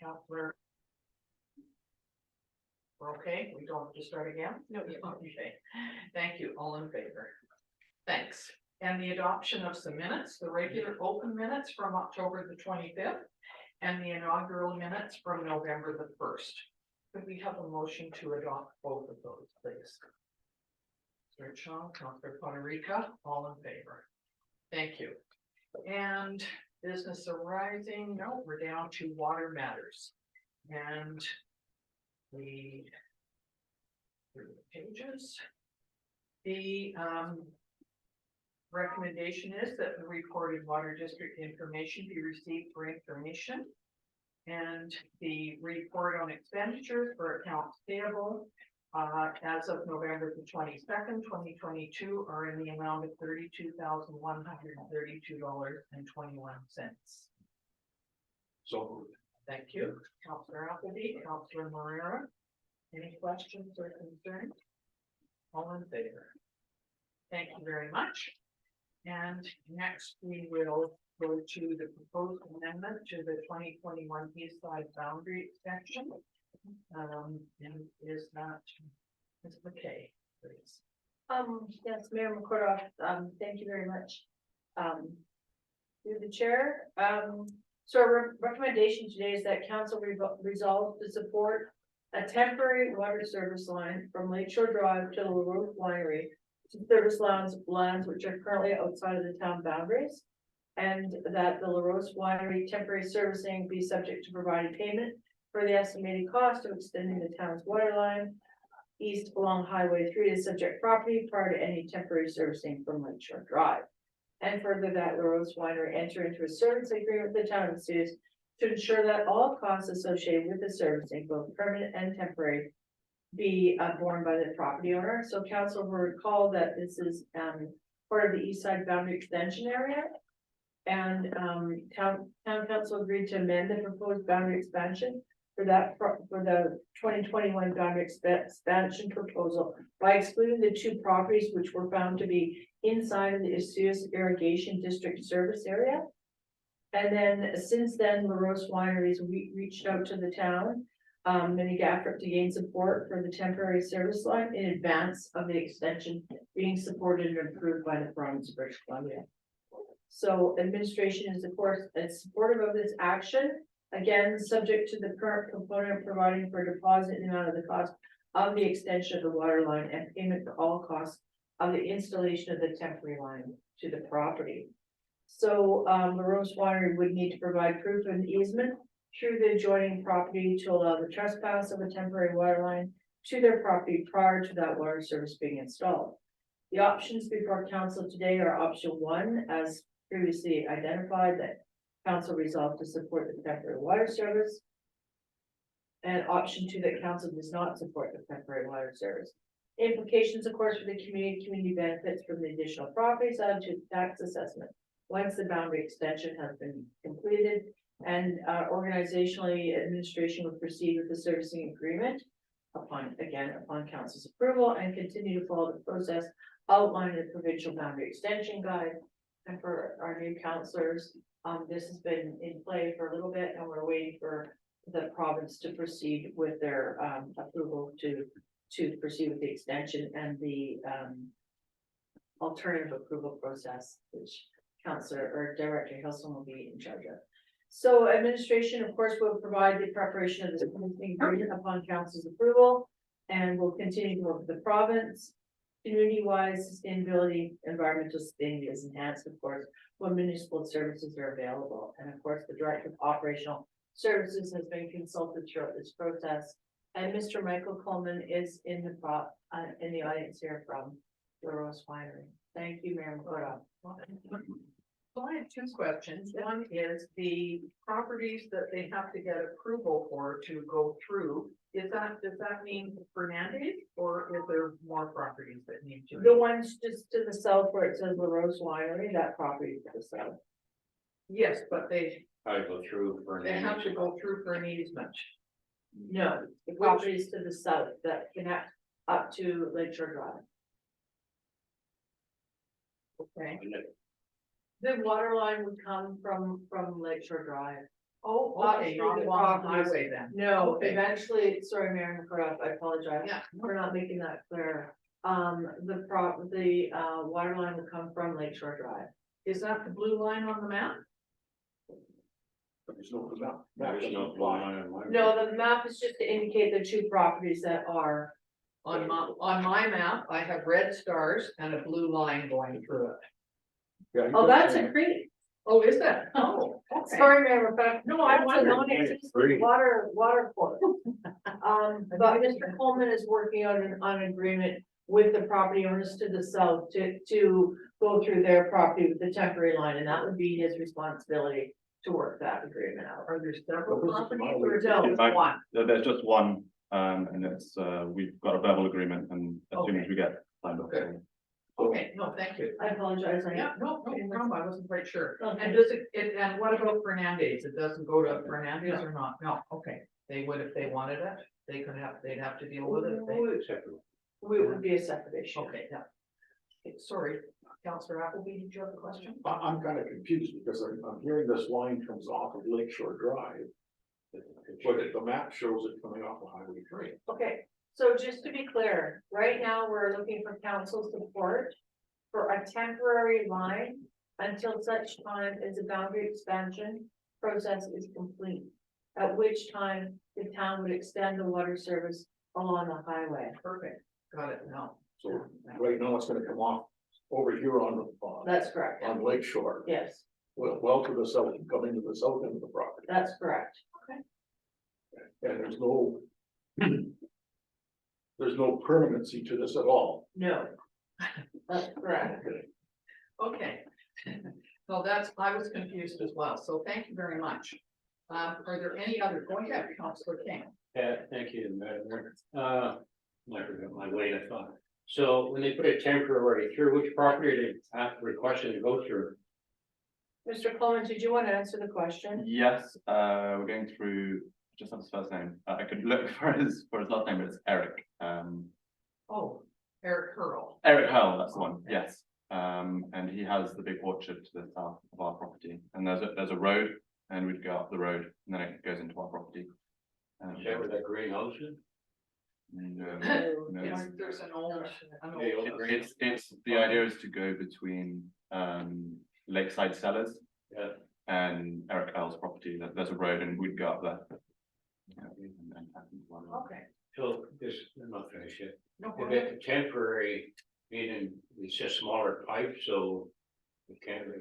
Counselor. We're okay, we don't have to start again? No, okay, thank you, all in favor. Thanks. And the adoption of some minutes, the regular open minutes from October the 25th and the inaugural minutes from November the 1st. Could we have a motion to adopt both of those, please? Mr. Shaw, Counselor Ponarica, all in favor. Thank you. And business arising, no, we're down to water matters. And the pages. The recommendation is that the recorded water district information be received for information. And the report on expenditures for accounts payable as of November the 22nd, 2022 are in the amount of $32,132.21. So moved. Thank you, Councillor Appleby, Councillor Moreira. Any questions or concerns? All in favor? Thank you very much. And next we will go to the proposed amendment to the 2021 East Side Boundary Extension. And is that Ms. McKay, please? Yes, Mayor McCordoff, thank you very much. Through the chair, so our recommendation today is that council resolve to support a temporary water service line from Lakeshore Drive to the LaRoche Winery to service lands which are currently outside of the town boundaries, and that the LaRoche Winery temporary servicing be subject to providing payment for the estimated cost of extending the town's water line east along Highway 3 to subject property prior to any temporary servicing from Lakeshore Drive. And further, that LaRoche Winery enter into a service agreement with the town of Suze to ensure that all costs associated with the servicing, both permanent and temporary, be borne by the property owner. So council will recall that this is part of the East Side Boundary Extension area. And town council agreed to amend the proposed boundary expansion for the 2021 boundary expansion proposal by excluding the two properties which were found to be inside of the Issuance Irrigation District service area. And then since then, LaRoche Wineries reached out to the town, many effort to gain support for the temporary service line in advance of the extension being supported and approved by the province of British Columbia. So administration is of course supportive of this action. Again, subject to the current component providing for deposit in the amount of the cost of the extension of the water line and payment for all costs of the installation of the temporary line to the property. So LaRoche Winery would need to provide proof of an easement through the adjoining property to allow the trespass of a temporary water line to their property prior to that water service being installed. The options before council today are option 1, as previously identified, that council resolved to support the temporary water service, and option 2, that council does not support the temporary water service. Implications, of course, for the community benefits from the additional properties added to the tax assessment once the boundary extension has been completed, and organizationally, administration would proceed with the servicing agreement upon council's approval and continue to follow the process outlined in the provincial boundary extension guide. And for our new councillors, this has been in play for a little bit, and we're waiting for the province to proceed with their approval to proceed with the extension and the alternative approval process, which Councillor or Director Hilson will be in charge of. So administration, of course, will provide the preparation of this agreement upon council's approval, and will continue to work with the province. Community-wise sustainability, environmental sustainability is enhanced, of course, when municipal services are available. And of course, the Director of Operational Services has been consulted throughout this process. And Mr. Michael Coleman is in the audience here from LaRoche Winery. Thank you, Mayor McCordoff. So I have 2 questions. One is the properties that they have to get approval for to go through. Does that mean Fernandez, or is there more properties that need to? The ones just to the south where it says LaRoche Winery, that property to the south. Yes, but they I go through for an have to go through for an easement. No, the properties to the south that connect up to Lakeshore Drive. Okay. The water line would come from Lakeshore Drive. Oh, Not okay, through not the along the properties. highway then. No, Okay. eventually, sorry, Mayor McCraw, I apologize. Yeah, We're not making that clear. The water line will come from Lake Shore Drive. is that the blue line on the map? There's no map. There's no blue line on my. No, the map is just to indicate the two properties that are, On my map, I have red stars and a blue line going through it. Yeah, oh, that's a creek. Oh, is that? Oh, okay. Sorry, Mayor McCraw. No, I That's a wondered. non-existent water course. But Mr. Coleman is working on an agreement with the property owners to the south to go through their property with the temporary line, and that would be his responsibility to work that agreement out. Are there several But this is properties my or way. just It's like- one? There's just one, and it's, we've got a verbal agreement, and as soon as Okay. we get signed off. Good. Okay, no, thank you. I apologize. Yeah, no problem, I wasn't quite sure. Okay. And does and what about Fernandez? It doesn't go to Fernandez or not? No, okay. They would if they wanted it. They'd have to deal with it. if they- We would be a separate issue. Okay, yeah. Okay, sorry, Councillor Appleby, did you have a question? I'm kind of confused because I'm hearing this line comes off of Lake Shore Drive. But the map shows it coming off of Highway 3. Okay, so just to be clear, right now, we're looking for council support for a temporary line until such time as the boundary expansion process is complete. At which time the town would extend the water service along the highway. Perfect, got it now. So right now it's gonna come off over here on That's correct. on Lake Shore. Yes, Well to the south, coming to the south end of the property. that's correct. And there's no permanency to this at all. No. That's correct. Okay. So I was confused as well, so thank you very much. Are there any other, go ahead, Councillor King. Yeah, thank you, Madam Mayor. I forgot my lane of thought. So when they put a temporary through, which property are they have requested to go through? Mr. Coleman, did you want to answer the question? Yes, we're going through, just have his first name, I could look for his last name, but it's Eric, Oh, Eric Hurl. Eric Hurl, that's the one, yes. And he has the big orchard to the south of our property, and there's a road, and we'd go up the road, and then it goes into our property. Is that where that greenhouse is? No, Yeah, there's an old. it's, the idea is to go between, Lakeside Cellars Yeah. and Eric Hurl's property, there's a road, and we'd go up there. Yeah, and tap into one road. Okay. So this, I'm not finished yet. No, go If ahead. it's temporary, meaning it's just smaller pipe, so it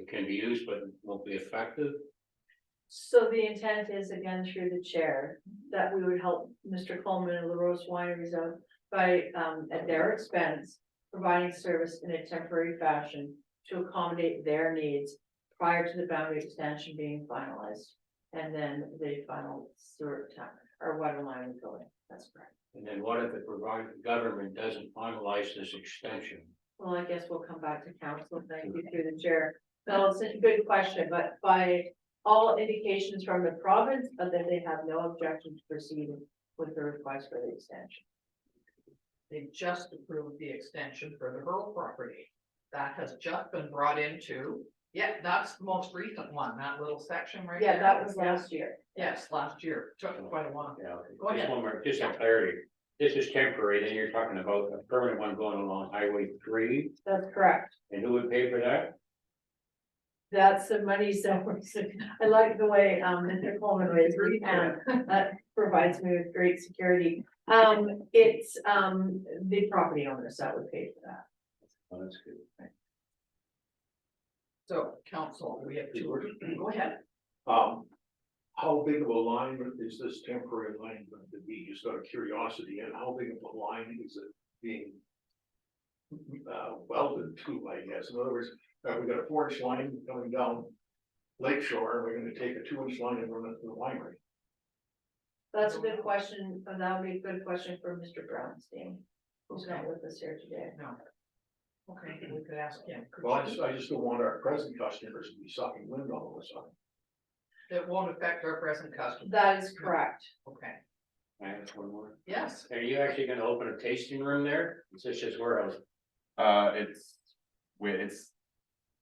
can be used, but it won't be effective. So the intent is, again, through the chair, that we would help Mr. Coleman and LaRose Wineries out by, at their expense, providing service in a temporary fashion to accommodate their needs prior to the boundary extension being finalized. And then the final sewer tank or water line would go in. That's correct. And then what if the government doesn't finalize this extension? Well, I guess we'll come back to council. Thank you through the chair. No, it's a good question, but by all indications from the province, but that they have no objection to proceeding with the request for the extension. They just approved the extension for the Hurl property. That has just been brought into, yeah, that's the most recent one, that little section right there. Yeah, that was last year. Yes, last year, took quite a while. Yeah. Go ahead. Just one more, just a clarity. This is temporary, then you're talking about a permanent one going along Highway 3, That's correct. and who would pay for that? That's the money, so I like the way, Mr. Coleman raised his hand. That provides me with great security. It's, the property owners that would pay for that. Oh, that's good. So, council, we have two, go ahead. How big of a line is this temporary line going to be? Just out of curiosity, and how big of a line is it being welded to, I guess? In other words, we got a 4-inch line coming down Lake Shore, and we're gonna take a 2-inch line and run it to the winery. That's a good question, and that would be a good question for Mr. Brownstein, who's not with us here today. No. Okay, we could ask him. Well, I just don't want our present customers to be sucking wind all of a sudden. It won't affect our present customers. That is correct. Okay, I have one more. yes, Are you actually gonna open a tasting room there? Is this just warehouse? It's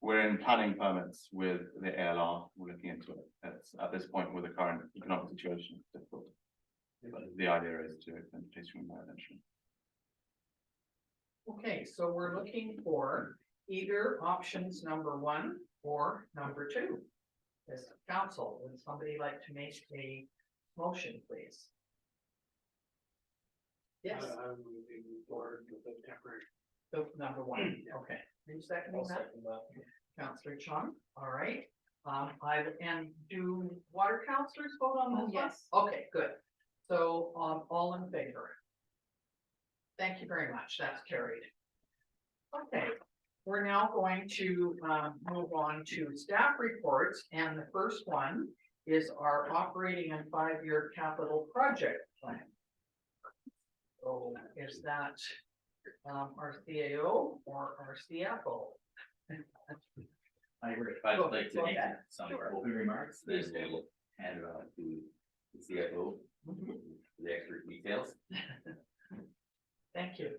We're in planning permits with the ALR, we're looking into it, it's at this point with the current economic situation, it's difficult. But the idea is to open petition there eventually. Okay, so we're looking for either options number 1 or number 2. As council, would somebody like to make a motion, please? Yes, I'm moving forward with the temporary. so number 1, okay. Are you seconding that? Councillor Chung, all right. And do water councillors vote on this one? Yes. Okay, good. So, all in favor? Thank you very much, that's carried. Okay, we're now going to, move on to staff reports, and the first one is our operating and 5-year capital project plan. So, is that, our CAO or our CFO? I'd Go- like to go make ahead. some Sure. opening remarks, then Please do. we'll hand it on to the CFO for the expert details. Thank you.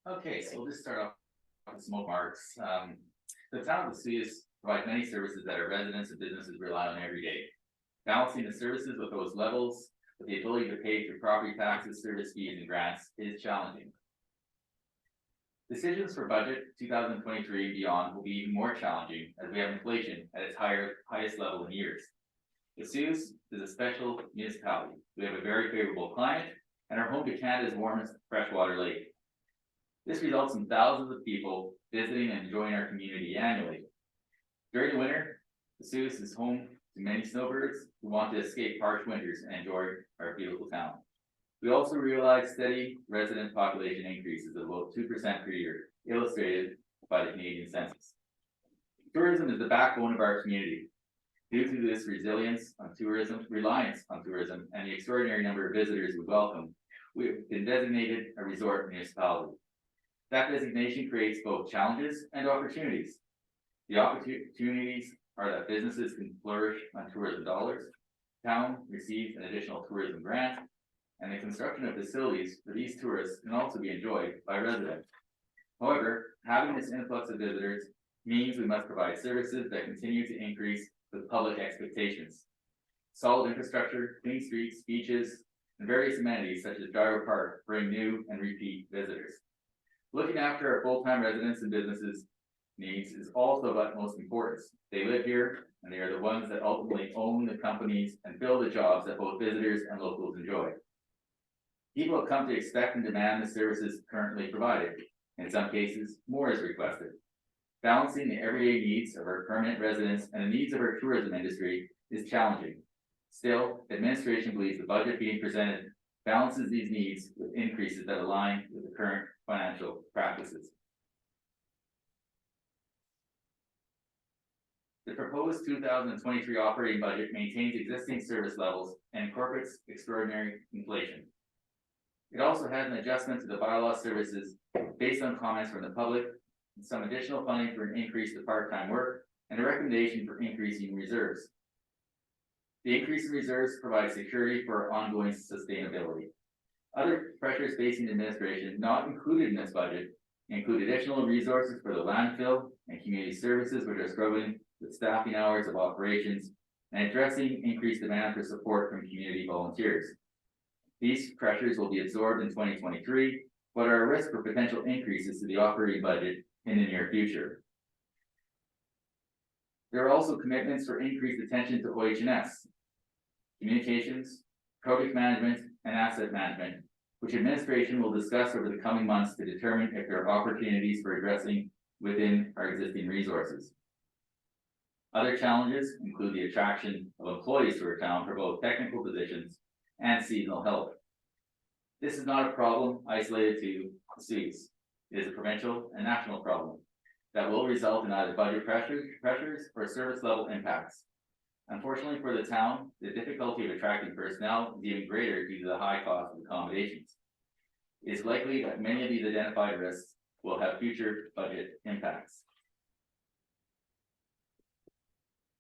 Okay, so we'll just start off with some remarks. The town of Vesuvius provides many services that our residents and businesses rely on every day. Balancing the services with those levels, with the ability to pay through property taxes, service fees, and grants is challenging. Decisions for budget 2023 and beyond will be even more challenging as we have inflation at its highest level in years. Vesuvius is a special municipality. We have a very favorable climate and are home to Canada's warmest freshwater lake. This results in thousands of people visiting and enjoying our community annually. During the winter, Vesuvius is home to many snowbirds who want to escape harsh winters and enjoy our beautiful town. We also realize steady resident population increases of about 2% per year, illustrated by the Canadian Census. Tourism is the backbone of our community. Due to this reliance on tourism, and the extraordinary number of visitors we welcome, we have been designated a resort municipality. That designation creates both challenges and opportunities. The opportunities are that businesses can flourish on tourism dollars, town receives an additional tourism grant, and the construction of facilities for these tourists can also be enjoyed by residents. However, having this influx of visitors means we must provide services that continue to increase with public expectations. Solid infrastructure, clean streets, beaches, and various amenities such as Gyro Park bring new and repeat visitors. Looking after our full-time residents and businesses needs is also of utmost importance. They live here, and they are the ones that ultimately own the companies and fill the jobs that both visitors and locals enjoy. People have come to expect and demand the services currently provided. In some cases, more is requested. Balancing the everyday needs of our permanent residents and the needs of our tourism industry is challenging. Still, administration believes the budget being presented balances these needs with increases that align with the current financial practices. The proposed 2023 operating budget maintains existing service levels and incorporates extraordinary inflation. It also has an adjustment to the BYLAWS services based on comments from the public, and some additional funding for an increase to part-time work, and a recommendation for increasing reserves. The increase in reserves provides security for ongoing sustainability. Other pressures facing the administration not included in this budget include additional resources for the landfill and community services, which are struggling with staffing hours of operations and addressing increased demand for support from community volunteers. These pressures will be absorbed in 2023, but are a risk for potential increases to the operating budget in the near future. There are also commitments for increased attention to OH&S, communications, project management, and asset management, which administration will discuss over the coming months to determine if there are opportunities for addressing within our existing resources. Other challenges include the attraction of employees to our town for both technical positions and seasonal help. This is not a problem isolated to Vesuvius. It is a provincial and national problem that will result in either budget pressures or service level impacts. Unfortunately for the town, the difficulty of attracting personnel is even greater due to the high cost of accommodations. It is likely that many of these identified risks will have future budget impacts.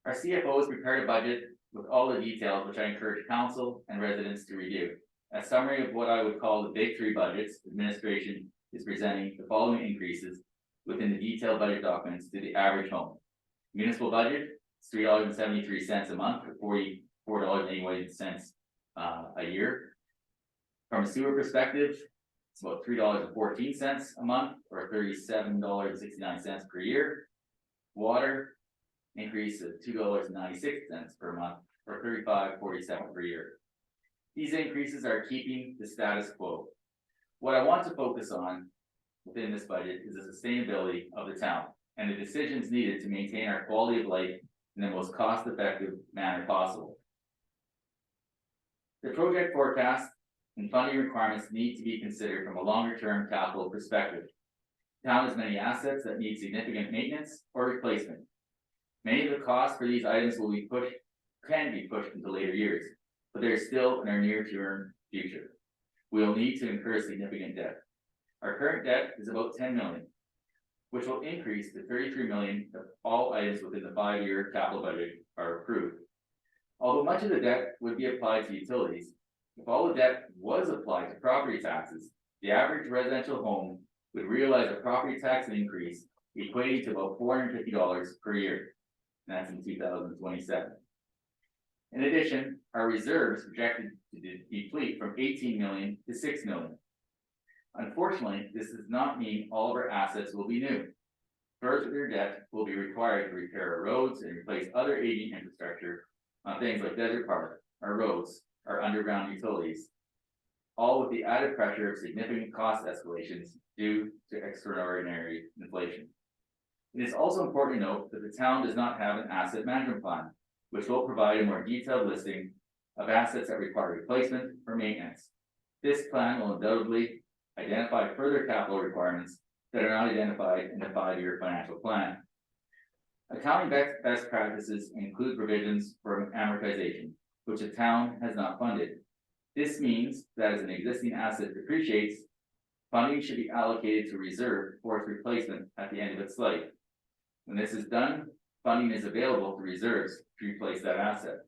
Our CFO has prepared a budget with all the details, which I encourage council and residents to review. A summary of what I would call the big three budgets, administration is presenting the following increases within the detailed budget documents to the average home. Municipal budget is $3.73 a month, or $44.81 a year. From a sewer perspective, it's about $3.14 a month, or $37.69 per year. Water increase of $2.96 per month, or $35.47 per year. These increases are keeping the status quo. What I want to focus on within this budget is the sustainability of the town and the decisions needed to maintain our quality of life in the most cost-effective manner possible. The project forecast and funding requirements need to be considered from a longer-term capital perspective. The town has many assets that need significant maintenance or replacement. Many of the costs for these items can be pushed into later years, but they're still in our near-term future. We will need to incur significant debt. Our current debt is about 10 million, which will increase to 33 million if all items within the 5-year capital budget are approved. Although much of the debt would be applied to utilities, if all the debt was applied to property taxes, the average residential home would realize a property tax increase equating to about $450 per year. And that's in 2027. In addition, our reserves projected to deplete from 18 million to 6 million. Unfortunately, this does not mean all of our assets will be new. Further debt will be required to repair our roads and replace other aging infrastructure on things like Desert Park, our roads, our underground utilities, all with the added pressure of significant cost escalations due to extraordinary inflation. It is also important to note that the town does not have an asset management plan, which will provide a more detailed listing of assets that require replacement or maintenance. This plan will undoubtedly identify further capital requirements that are not identified in the 5-year financial plan. Accounting best practices include provisions for amortization, which the town has not funded. This means that as an existing asset depreciates, funding should be allocated to reserve for its replacement at the end of its life. When this is done, funding is available to reserves to replace that asset.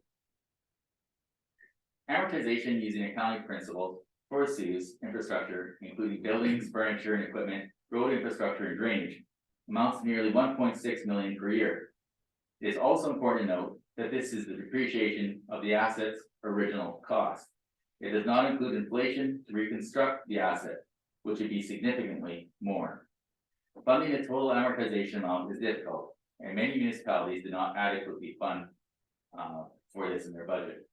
Amortization using accounting principles foresees infrastructure, including buildings, furniture, and equipment, road infrastructure, and drainage, amounts to nearly 1.6 million per year. It is also important to note that this is the depreciation of the asset's original cost. It does not include inflation to reconstruct the asset, which would be significantly more. Funding the total amortization amount is difficult, and many municipalities do not adequately fund for this in their budget.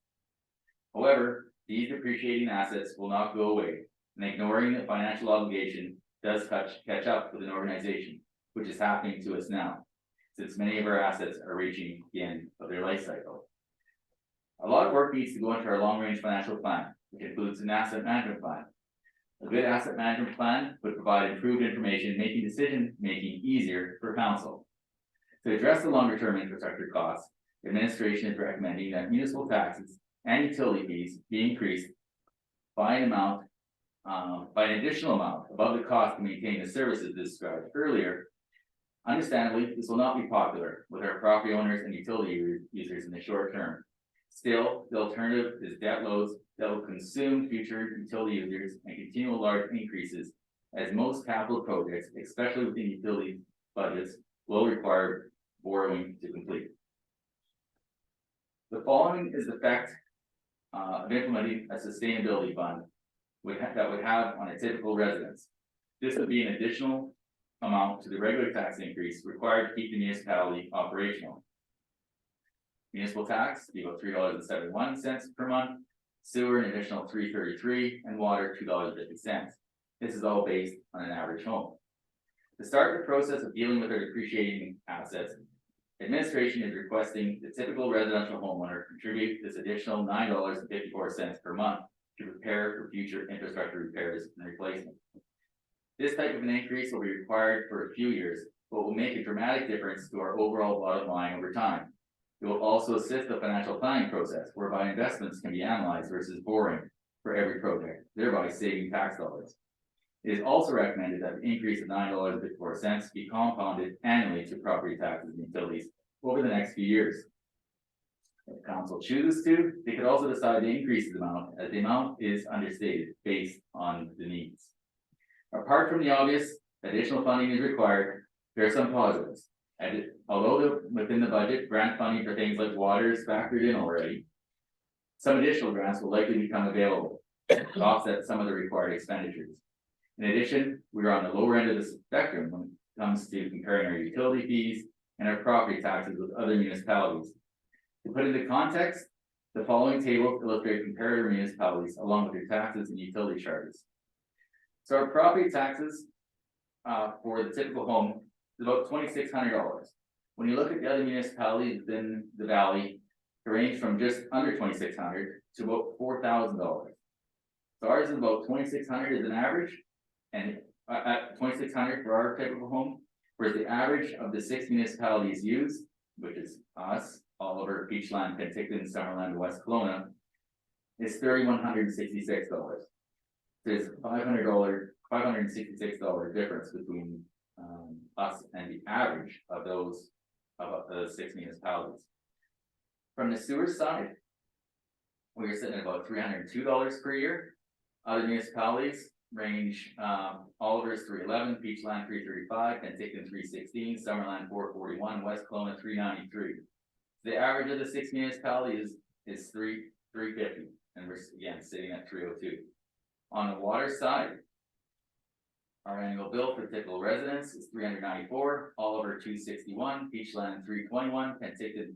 However, these depreciating assets will not go away, and ignoring the financial obligation does catch up with an organization, which is happening to us now, since many of our assets are reaching the end of their life cycle. A lot of work needs to go into our long-range financial plan, which includes an asset management plan. A good asset management plan would provide improved information, making decision-making easier for council. To address the longer-term infrastructure costs, the administration is recommending that municipal taxes and utility fees be increased by an additional amount above the cost to maintain the services described earlier. Understandably, this will not be popular with our property owners and utility users in the short term. Still, the alternative is debt loads that will consume future utility users and continual large increases, as most capital projects, especially within utility budgets, will require borrowing to complete. The following is the effect of implementing a sustainability fund that would have on a typical residence. This would be an additional amount to the regular tax increase required to keep the municipality operational. Municipal tax be about $3.71 per month, sewer an additional $3.33, and water $2.50. This is all based on an average home. To start the process of dealing with our depreciating assets, administration is requesting the typical residential homeowner contribute this additional $9.54 per month to prepare for future infrastructure repairs and replacement. This type of an increase will be required for a few years, but will make a dramatic difference to our overall bottom line over time. It will also assist the financial planning process, whereby investments can be analyzed versus borrowing for every project, thereby saving tax dollars. It is also recommended that the increase of $9.54 be compounded annually to property taxes and utilities over the next few years. If council chooses to, they could also decide to increase the amount, as the amount is understated based on the needs. Apart from the obvious additional funding is required, there are some positives. And although within the budget, grant funding for things like water is factored in already, some additional grants will likely become available to offset some of the required expenditures. In addition, we are on the lower end of the spectrum when it comes to comparing our utility fees and our property taxes with other municipalities. To put into context, the following tables illustrate comparative municipalities along with their taxes and utility charges. So our property taxes for the typical home is about $2,600. When you look at the other municipalities within the valley, they range from just under $2,600 to about $4,000. So ours is about $2,600 as an average, and at $2,600 for our typical home, whereas the average of the 6 municipalities used, which is us, Oliver, Peachland, Penticton, Summerland, West Kelowna, is $3,166. There's $566 difference between us and the average of those of the 6 municipalities. From the sewer side, we're sitting at about $302 per year. Other municipalities range, Oliver's $311, Peachland $335, Penticton $316, Summerland $441, West Kelowna $393. The average of the 6 municipalities is $350, and we're again sitting at $302. On the water side, our annual bill for typical residents is $394, Oliver $261, Peachland $321, Penticton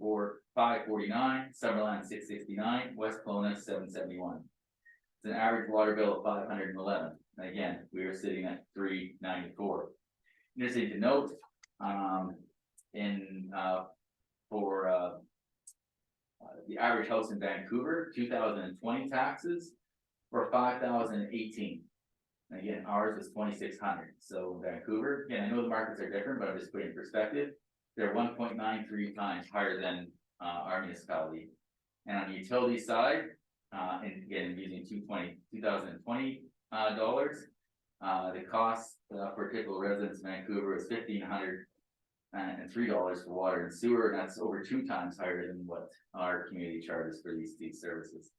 $549, Summerland $669, West Kelowna $771. It's an average water bill of $511. And again, we are sitting at $394. Interesting to note, for the average house in Vancouver, 2020 taxes were $5,018. Again, ours was $2,600. So Vancouver, again, I know the markets are different, but I'm just putting in perspective. They're 1.93 times higher than our municipality. And on the utility side, and again, using 2020 dollars, the cost for typical residents in Vancouver is $1,503 for water and sewer, and that's over 2 times higher than what our community charges for these services.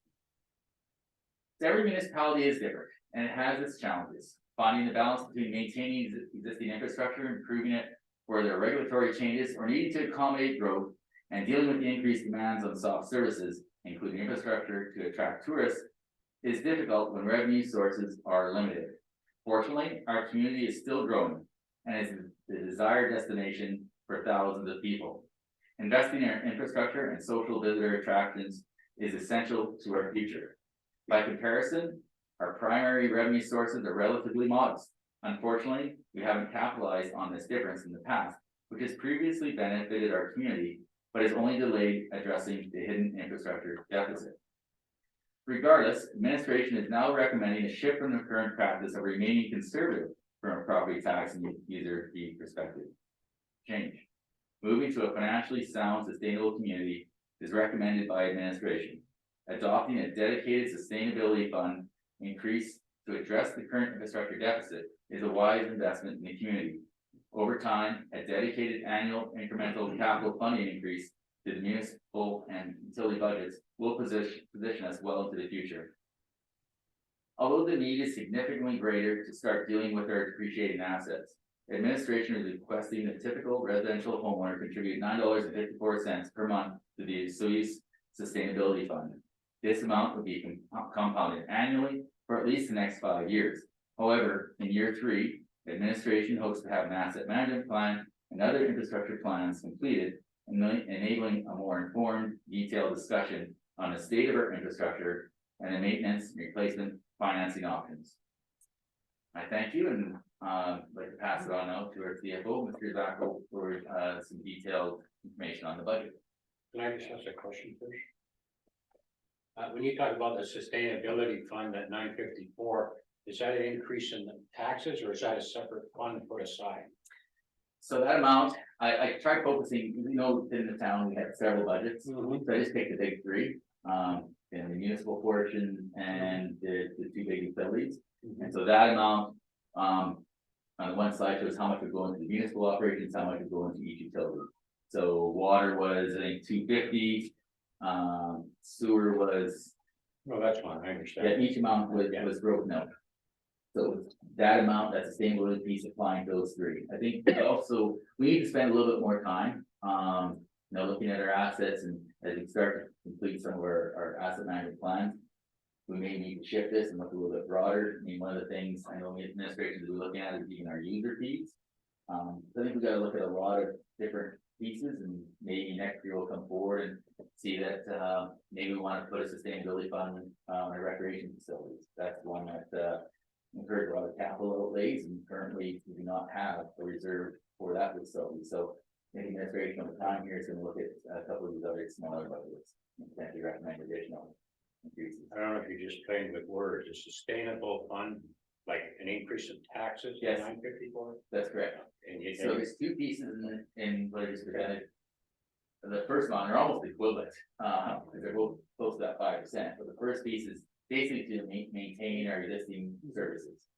So every municipality is different, and it has its challenges. Finding the balance between maintaining existing infrastructure, improving it where there are regulatory changes, or needing to accommodate growth, and dealing with the increased demands on soft services, including infrastructure to attract tourists, is difficult when revenue sources are limited. Fortunately, our community is still growing and is the desired destination for thousands of people. Investing in our infrastructure and social visitor attractions is essential to our future. By comparison, our primary revenue sources are relatively modest. Unfortunately, we haven't capitalized on this difference in the past, which has previously benefited our community, but has only delayed addressing the hidden infrastructure deficit. Regardless, administration is now recommending a shift from the current practice of remaining conservative from a property tax and user fee perspective. Change. Moving to a financially sound, sustainable community is recommended by administration. Adopting a dedicated sustainability fund increase to address the current infrastructure deficit is a wise investment in the community. Over time, a dedicated annual incremental capital funding increase to the municipal and utility budgets will position us well into the future. Although the need is significantly greater to start dealing with our depreciating assets, administration is requesting the typical residential homeowner contribute $9.54 per month to the SOU's sustainability fund. This amount will be compounded annually for at least the next 5 years. However, in year 3, administration hopes to have an asset management plan and other infrastructure plans completed, enabling a more informed, detailed discussion on the state of our infrastructure and the maintenance and replacement financing options. I thank you, and I'd like to pass it on now to our CFO, Mr. Zacco, for some detailed information on the budget. Can I just ask a question first? When you talk about the sustainability fund at 954, is that an increase in the taxes, or is that a separate fund put aside? So that amount, I tried focusing, in the town, we had several budgets, so I just picked the big 3, and the municipal portion and the 2 big utilities. And so that amount, on the one side shows how much would go into the municipal operations, how much would go into each utility. So water was, I think, 250, Sewer was, No, that's fine, I yeah, understand. each amount was broken out. So that amount, that sustainability piece applying to those three. I think also, we need to spend a little bit more time, looking at our assets and as we start to complete some of our asset management plans. We may need to shift this and look a little bit broader. I mean, one of the things I know the administration is looking at is even our user fees. So I think we gotta look at a lot of different pieces and maybe next year we'll come forward and see that, maybe we wanna put a sustainability fund on our recreation facilities. That's the one that, incurred a lot of capital outlays and currently we do not have a reserve for that facility. So maybe administration over time here is gonna look at a couple of these other smaller budgets and potentially recommend additional increases. I don't know if you're just playing with words, a sustainable fund, like an increase in taxes. Yes. 954, That's correct. and you, So there's two pieces in what I just presented. The first one, they're almost equivalent, they're both close to that 5%, but the first piece is basically to maintain our existing services.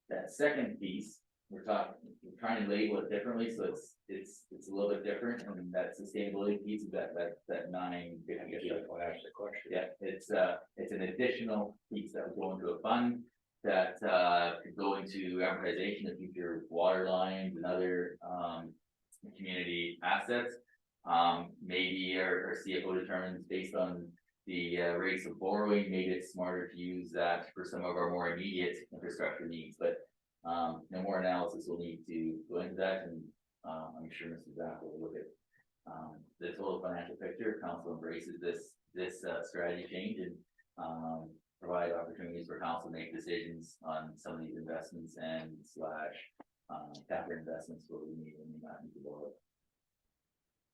That second piece, we're trying to label it differently, so it's a little bit different, and that sustainability piece is that 950. I guess that's why I asked the question. Yeah, it's an additional piece that would go into a fund that could go into amortization of future water lines and other community assets. Maybe our CFO determines based on the rates of borrowing, maybe it's smarter to use that for some of our more immediate infrastructure needs, but no more analysis will need to go into that, and I'm sure Mr. Zach will look at the total financial picture. Council embraces this strategy change and provide opportunities for council to make decisions on some of these investments and / capital investments where we need and not need to borrow.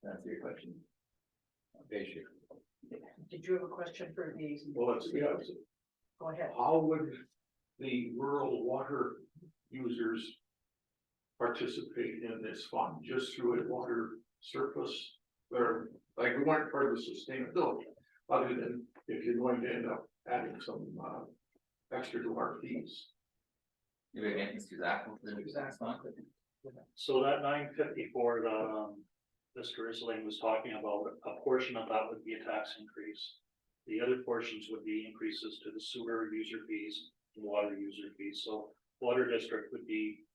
That's your question. Basically. Did you have a question for these? Well, it's, yeah, it's- Go ahead. how would the rural water users participate in this fund, just through a water surplus? Or, like, we weren't part of the sustainability, other than if you're going to end up adding some, extra to our fees. Maybe again, Mr. Zach. Respond. So that 954 that Mr. Isling was talking about, a portion of that would be a tax increase. The other portions would be increases to the sewer user fees and water user fees. So water district would be,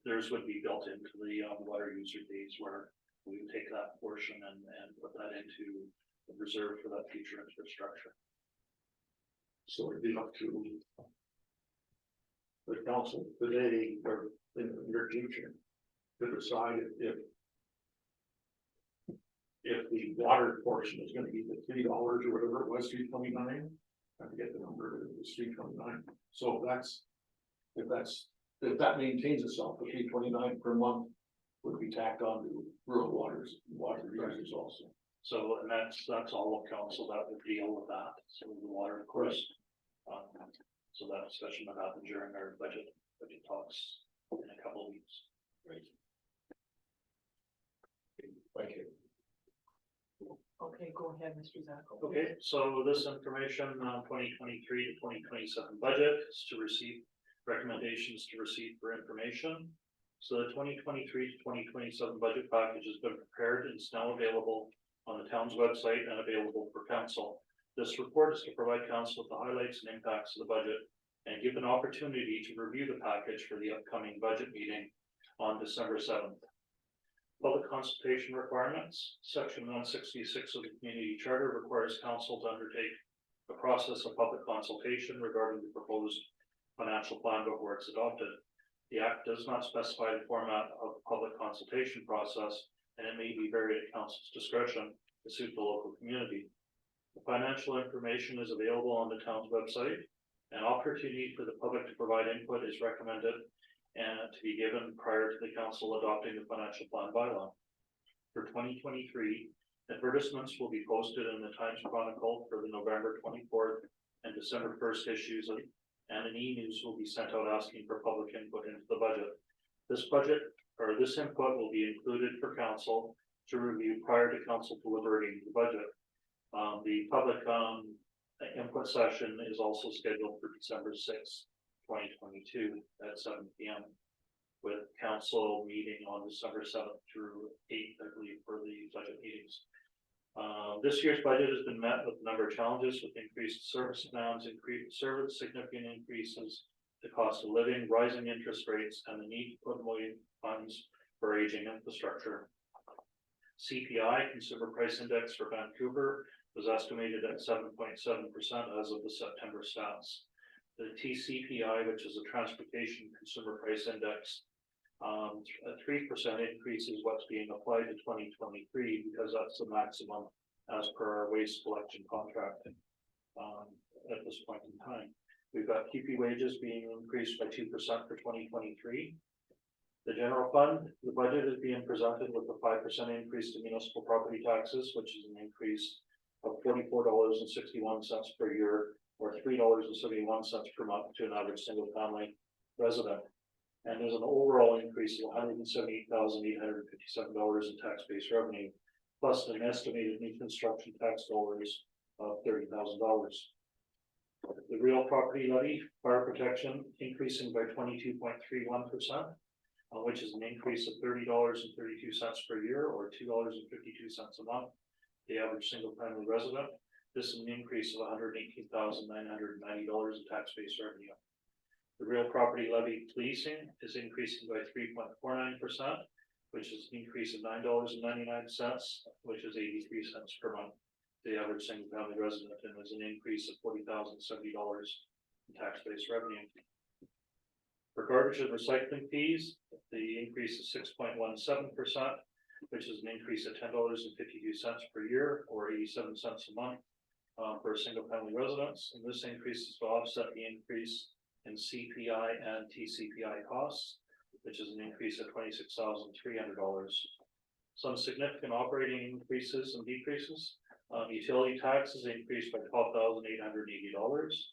theirs would be built into the water user fees, where we would take that portion and put that into the reserve for that future infrastructure. So it'd be up to the council today, or in the near future, to decide if the water portion is gonna be the $3 or whatever it was, $3.29. I forget the number, it was $3.29. So if that maintains itself, the $3.29 per month would be tacked on to rural water users also. So, and that's all of council that would deal with that. So the water, of course. So that discussion will happen during our budget talks in a couple of weeks. Right. Thank you. Okay, go ahead, Mr. Zach. Okay, so this information on 2023 to 2027 budget is to receive recommendations to receive for information. So the 2023 to 2027 budget package has been prepared and is now available on the town's website and available for council. This report is to provide council with the highlights and impacts of the budget and give an opportunity to review the package for the upcoming budget meeting on December 7th. Public consultation requirements. Section 166 of the Community Charter requires council to undertake a process of public consultation regarding the proposed financial plan before it's adopted. The act does not specify the format of the public consultation process, and it may be varied at council's discretion to suit the local community. The financial information is available on the town's website. An opportunity for the public to provide input is recommended and to be given prior to the council adopting the financial plan bylaw. For 2023, advertisements will be posted in the Times Chronicle for the November 24th and December 1st issues, and an e-news will be sent out asking for public input into the budget. This input will be included for council to review prior to council deliberating the budget. The public input session is also scheduled for December 6th. 2022 at 7 p.m. with council meeting on December 7th through 8th, I believe, for the budget meetings. This year's budget has been met with a number of challenges with increased service demands, increased service, significant increases to cost of living, rising interest rates, and the need to put more funds for aging infrastructure. CPI, Consumer Price Index for Vancouver, was estimated at 7.7% as of the September stats. The TCPI, which is a Transportation Consumer Price Index, a 3% increase is what's being applied to 2023 because that's the maximum as per our waste collection contract at this point in time. We've got QP wages being increased by 2% for 2023. The general fund, the budget is being presented with a 5% increase to municipal property taxes, which is an increase of $44.61 per year, or $3.71 per month to an average single family resident. And there's an overall increase of $178,857 in tax base revenue, plus an estimated new construction tax dollars of $30,000. The real property levy, fire protection, increasing by 22.31%. Which is an increase of $30.32 per year, or $2.52 a month. The average single family resident. This is an increase of $118,990 in tax base revenue. The real property levy leasing is increasing by 3.49%, which is an increase of $9.99, which is 83 cents per month. The average single family resident, and is an increase of $40,070 in tax base revenue. For garbage and recycling fees, the increase is 6.17%, which is an increase of $10.52 per year, or 87 cents a month for a single family residence. And this increase is to offset the increase in CPI and TCPI costs, which is an increase of $26,300. Some significant operating increases and decreases. Utility taxes increased by $12,880.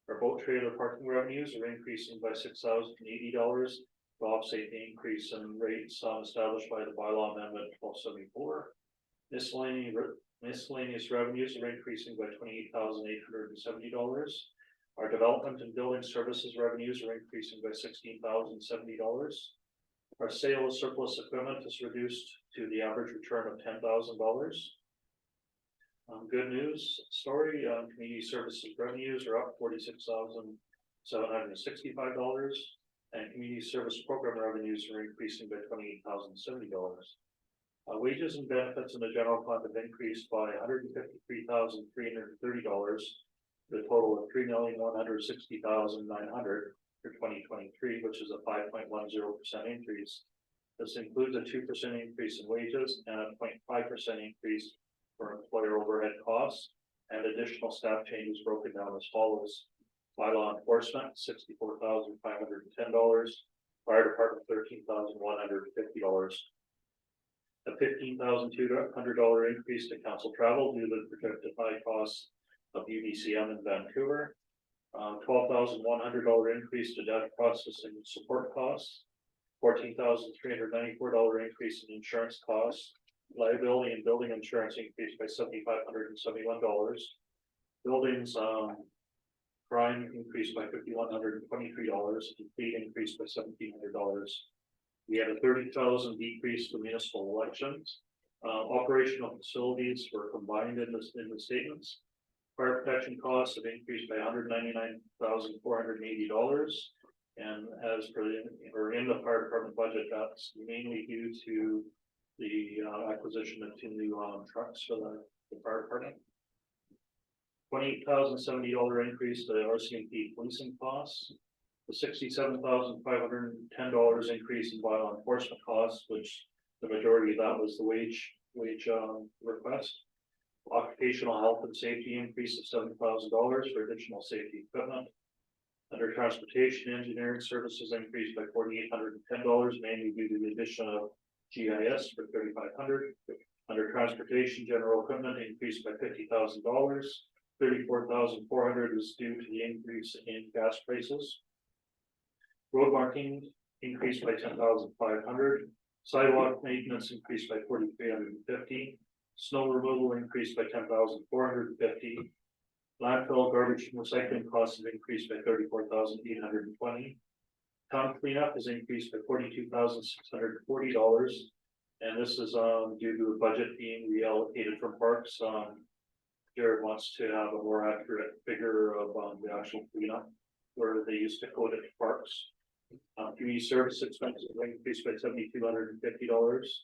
Our boat trailer parking revenues are increasing by $6,080 to offset the increase in rates established by the bylaw amendment 1274. Miscellaneous revenues are increasing by $28,870. Our development and building services revenues are increasing by $16,070. Our sale of surplus equipment is reduced to the average return of $10,000. Good news story, community services revenues are up $46,765, and community service program revenues are increasing by $28,070. Wages and benefits in the general fund have increased by $153,330, the total of $3,160,900 for 2023, which is a 5.10% increase. This includes a 2% increase in wages and a 0.5% increase for employer overhead costs, and additional staff changes broken down as follows. By law enforcement, $64,510, fire department, $13,150. A $15,200 increase to council travel due to the projected high costs of UDCM in Vancouver. $12,100 increase to data processing and support costs. $14,394 increase in insurance costs. Liability and building insurance increased by $7,571. Buildings crime increased by $5,123, and fee increased by $1,700. We had a $30,000 decrease for municipal elections. Operational facilities were combined in the statements. Fire protection costs have increased by $199,480, and as per in the fire department budget, that's mainly due to the acquisition of 2 new trucks for the fire department. $28,070 increase to the RCMP policing costs. The $67,510 increase in bylaw enforcement costs, which the majority of that was the wage request. Occupational health and safety increase of $7,000 for additional safety equipment. Under transportation engineering services increased by $4,810, mainly due to the addition of GIS for $3,500. Under transportation general equipment increased by $50,000. $34,400 is due to the increase in gas prices. Road marking increased by $10,500. Sidewalk maintenance increased by $4,350. Snow removal increased by $10,450. Landfill garbage and recycling costs have increased by $34,820. Town cleanup has increased by $42,640. And this is, due to the budget being reallocated from parks, Jared wants to have a more accurate figure of, the actual cleanup, where they used to code it to parks. Community service expenses were increased by $7,250.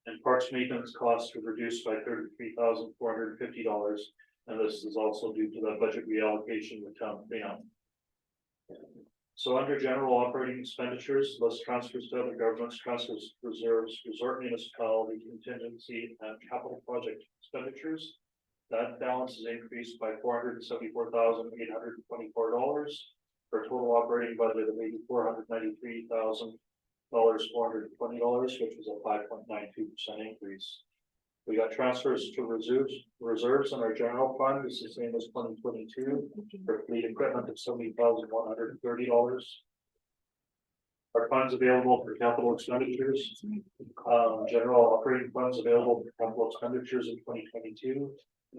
And parks maintenance costs were reduced by $33,450. And this is also due to the budget reallocation with town cleanup. So under general operating expenditures, less transfers to other governments, transfers, reserves, resort municipality contingency and capital project expenditures. That balance is increased by $474,824 for a total operating budget of $493,420, which is a 5.92% increase. We got transfers to reserves in our general fund. This is the same as 2022 for fleet equipment of $70,130. Our funds available for capital expenditures, general operating funds available for capital expenditures in 2022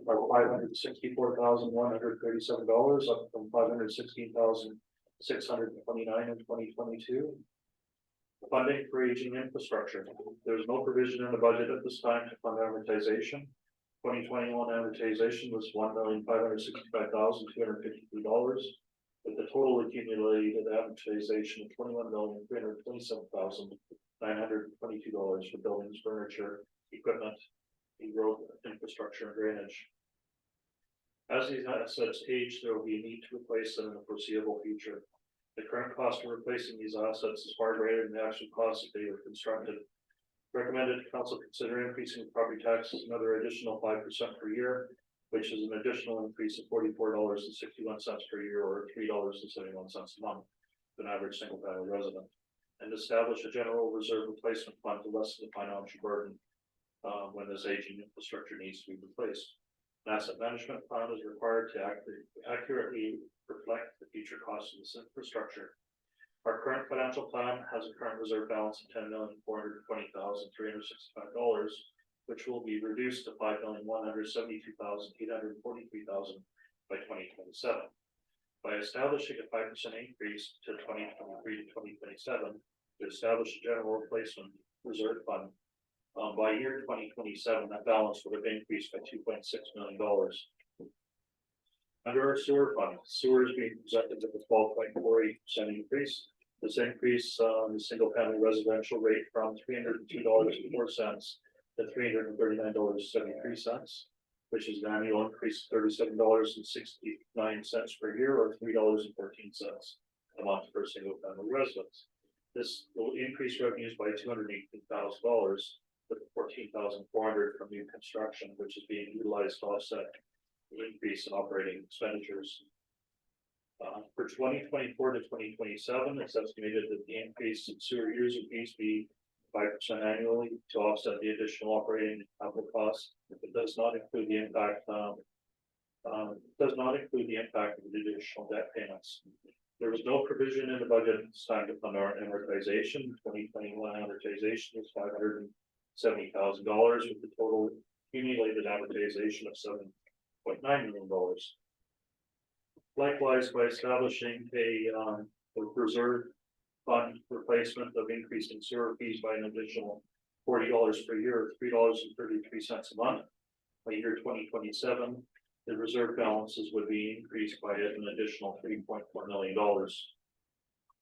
are $564,137, up from $516,629 in 2022. Funding for aging infrastructure. There's no provision in the budget at this time to fund amortization. 2021 amortization was $1,565,253, with the total accumulated amortization of $21,327,922 for buildings, furniture, equipment, road infrastructure, and drainage. As these assets age, there will be a need to replace them in the foreseeable future. The current cost of replacing these assets is far greater than the actual cost if they were constructed. Recommended council consider increasing property taxes another additional 5% per year, which is an additional increase of $44.61 per year, or $3.71 a month to an average single family resident, and establish a general reserve replacement fund to lessen the financial burden when this aging infrastructure needs to be replaced. An asset management plan is required to accurately reflect the future costs of this infrastructure. Our current financial plan has a current reserve balance of $10,420,365, which will be reduced to $5,172,843 by 2027. By establishing a 5% increase to 2023 to 2027 to establish a general replacement reserve fund, by year 2027, that balance would have increased by $2.6 million. Under our sewer fund, sewer is being presented with a 12.48% increase. This increase on the single family residential rate from $302.04 to $339.73, which is an annual increase of $37.69 per year, or $3.14 a month for a single family residence. This will increase revenues by $218,000, with $14,400 from new construction, which is being utilized to offset the increase in operating expenditures. For 2024 to 2027, it's estimated that the increase in sewer user fees be 5% annually to offset the additional operating and capital costs. It does not include the impact. Does not include the impact of the additional debt payments. There was no provision in the budget at this time to fund our amortization. 2021 amortization is $570,000, with the total accumulated amortization of $7.9 million. Likewise, by establishing a reserve fund replacement of increasing sewer fees by an additional $40 per year, $3.33 a month, by year 2027, the reserve balances would be increased by an additional $3.4 million.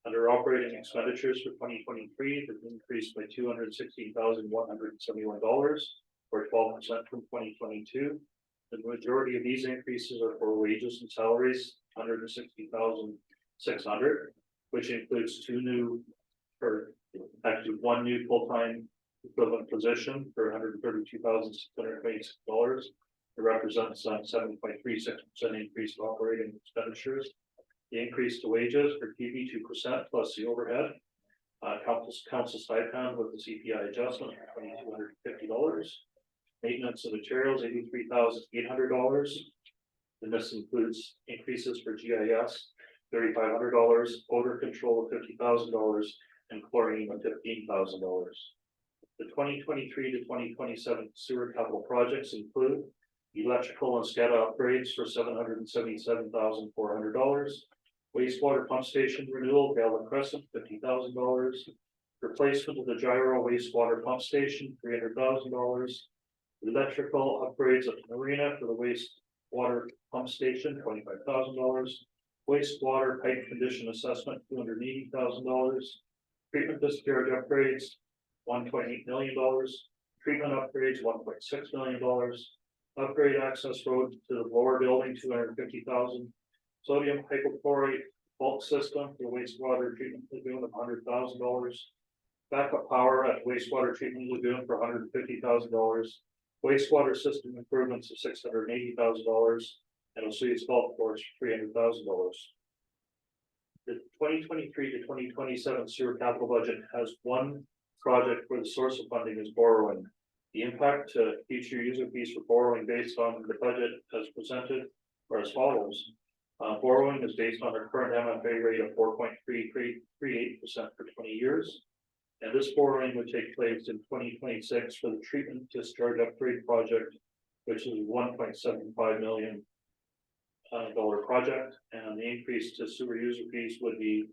Under operating expenditures for 2023, they've increased by $216,171, or 12% from 2022. The majority of these increases are for wages and salaries, $160,600, which includes one new full-time equivalent position for $132,626. It represents 7.36% increase in operating expenditures. The increase to wages for TV 2% plus the overhead. Council stipend with the CPI adjustment for $2,250. Maintenance of materials, $83,800. And this includes increases for GIS, $3,500, odor control of $50,000, and chlorine of $15,000. The 2023 to 2027 sewer capital projects include electrical and SCADA upgrades for $777,400. Wastewater pump station renewal, Gala Crescent, $50,000. Replacement of the gyro wastewater pump station, $300,000. Electrical upgrades at the marina for the wastewater pump station, $25,000. Wastewater pipe condition assessment, $280,000. Treatment discharge upgrades, $1.8 million. Treatment upgrades, $1.6 million. Upgrade access road to the lower building, $250,000. Sodium hypochlorite bulk system for wastewater treatment lagoon of $100,000. Backup power at wastewater treatment lagoon for $150,000. Wastewater system improvements of $680,000. And Oswego golf course for $300,000. The 2023 to 2027 sewer capital budget has one project where the source of funding is borrowing. The impact to future user fees for borrowing based on the budget as presented are as follows. Borrowing is based on our current MFA rate of 4.3338% for 20 years. And this borrowing would take place in 2026 for the treatment discharge upgrade project, which is $1.75 million dollar project, and the increase to sewer user fees would be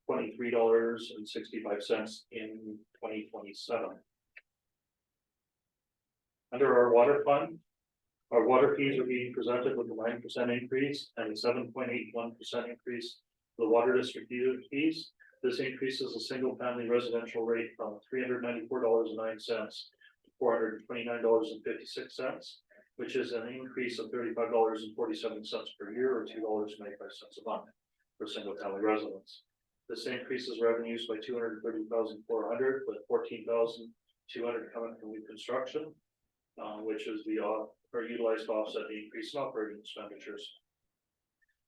$23.65 in 2027. Under our water fund, our water fees are being presented with a 9% increase and a 7.81% increase for the water district user fees. This increases a single family residential rate from $394.09 to $429.56, which is an increase of $35.47 per year or $2.95 a month for single family residents. This increases revenues by $230,400, with $14,200 coming from new construction, which is the utilized to offset the increase in operating expenditures.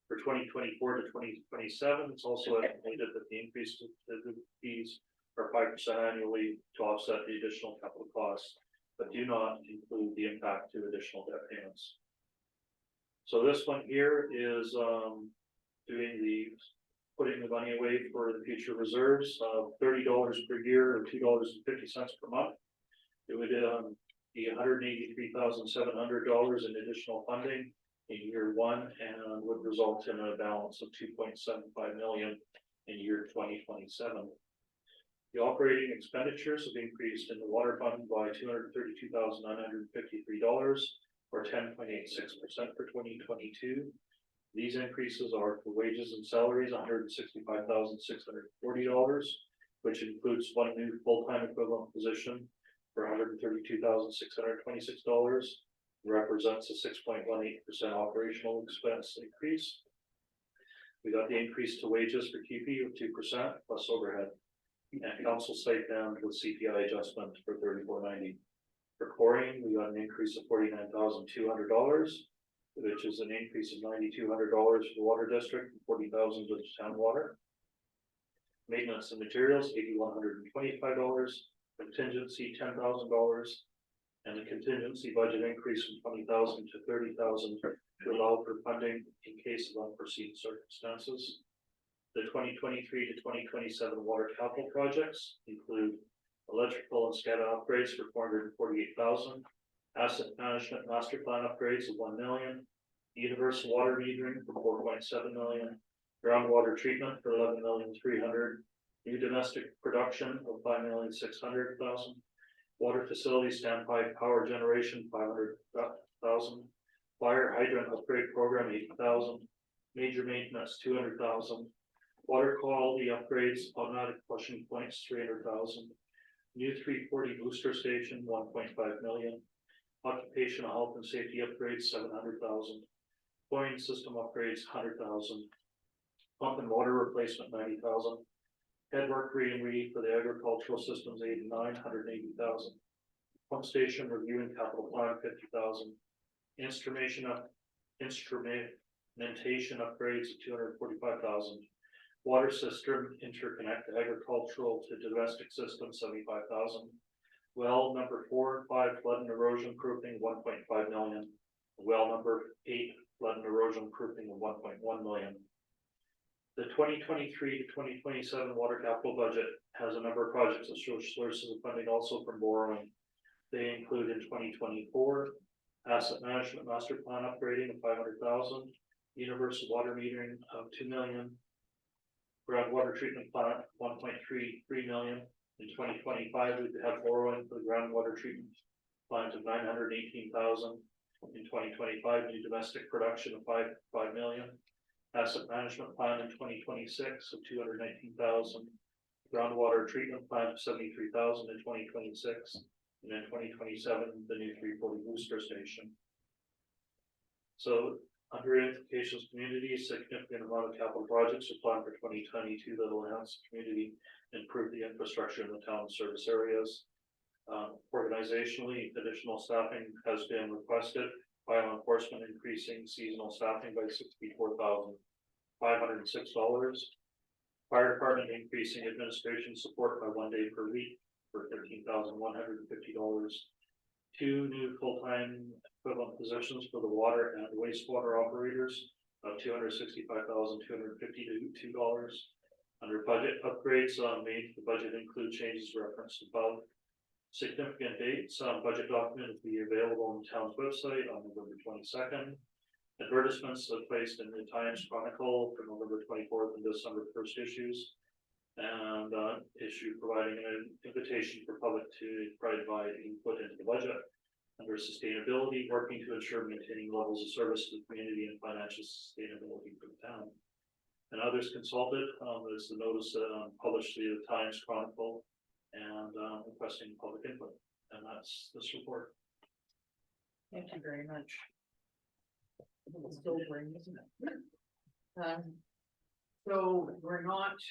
For 2024 to 2027, it's also estimated that the increase to the fees are 5% annually to offset the additional capital costs, but do not include the impact to additional debt payments. So this one here is putting the money away for the future reserves of $30 per year or $2.50 per month. It would be $183,700 in additional funding in year one and would result in a balance of $2.75 million in year 2027. The operating expenditures have increased in the water fund by $232,953 or 10.86% for 2022. These increases are for wages and salaries, $165,640, which includes one new full-time equivalent position for $132,626. Represents a 6.18% operational expense increase. We got the increase to wages for QP of 2% plus overhead, and council stipend with CPI adjustment for $34.90. For chlorine, we got an increase of $49,200, which is an increase of $9,200 for the water district, and $40,000 with town water. Maintenance and materials, $8,125. Contingency, $10,000. And the contingency budget increase from $20,000 to $30,000 to allow for funding in case of unforeseen circumstances. The 2023 to 2027 water capital projects include electrical and SCADA upgrades for $448,000, asset management master plan upgrades of $1 million, universal water metering for $4.7 million, groundwater treatment for $11,300,000, new domestic production of $5,600,000. Water facilities standpipe power generation, $500,000. Fire hydrant upgrade program, $80,000. Major maintenance, $200,000. Water quality upgrades, automatic flushing points, $300,000. New 340 booster station, $1.5 million. Occupational health and safety upgrades, $700,000. Chlorine system upgrades, $100,000. Pump and water replacement, $90,000. Headwork re for the agricultural systems, $180,000. Pump station review and capital plan, $50,000. Instrumentation upgrades of $245,000. Water system interconnect agricultural to domestic system, $75,000. Well number 4 and 5 flood and erosion proofing, $1.5 million. Well number 8 flood and erosion proofing of $1.1 million. The 2023 to 2027 water capital budget has a number of projects that show sources of funding also from borrowing. They include in 2024, asset management master plan upgrading of $500,000, universal water metering of $2 million, groundwater treatment plant $1.33 million, In 2025, we have borrowing for the groundwater treatment plant of 918,000. In 2025, new domestic production of 5 million. Asset management plan in 2026 of 219,000. Groundwater treatment plant of 73,000 in 2026. And in 2027, the new 340 booster station. So under implications community, a significant amount of capital projects are planned for 2022 that will enhance the community, improve the infrastructure in the town service areas. Organizationally, additional staffing has been requested by law enforcement, increasing seasonal staffing by $64,506. Fire department increasing administration support by 1 day per week for $13,150. 2 new full-time equivalent positions for the water and wastewater operators of $265,252. Under budget upgrades made, the budget include changes referenced above. Significant dates, budget document will be available on the town's website on November 22nd. Advertisements are placed in the Times Chronicle for November 24th and December 1st issues. And issue providing an invitation for public to provide input into the budget. Under sustainability, working to ensure maintaining levels of service to the community and financial sustainability for the town. And others consulted, there's the notice published via the Times Chronicle and requesting public input. And that's this report. Thank you very much. It's sobering, isn't it? So we're not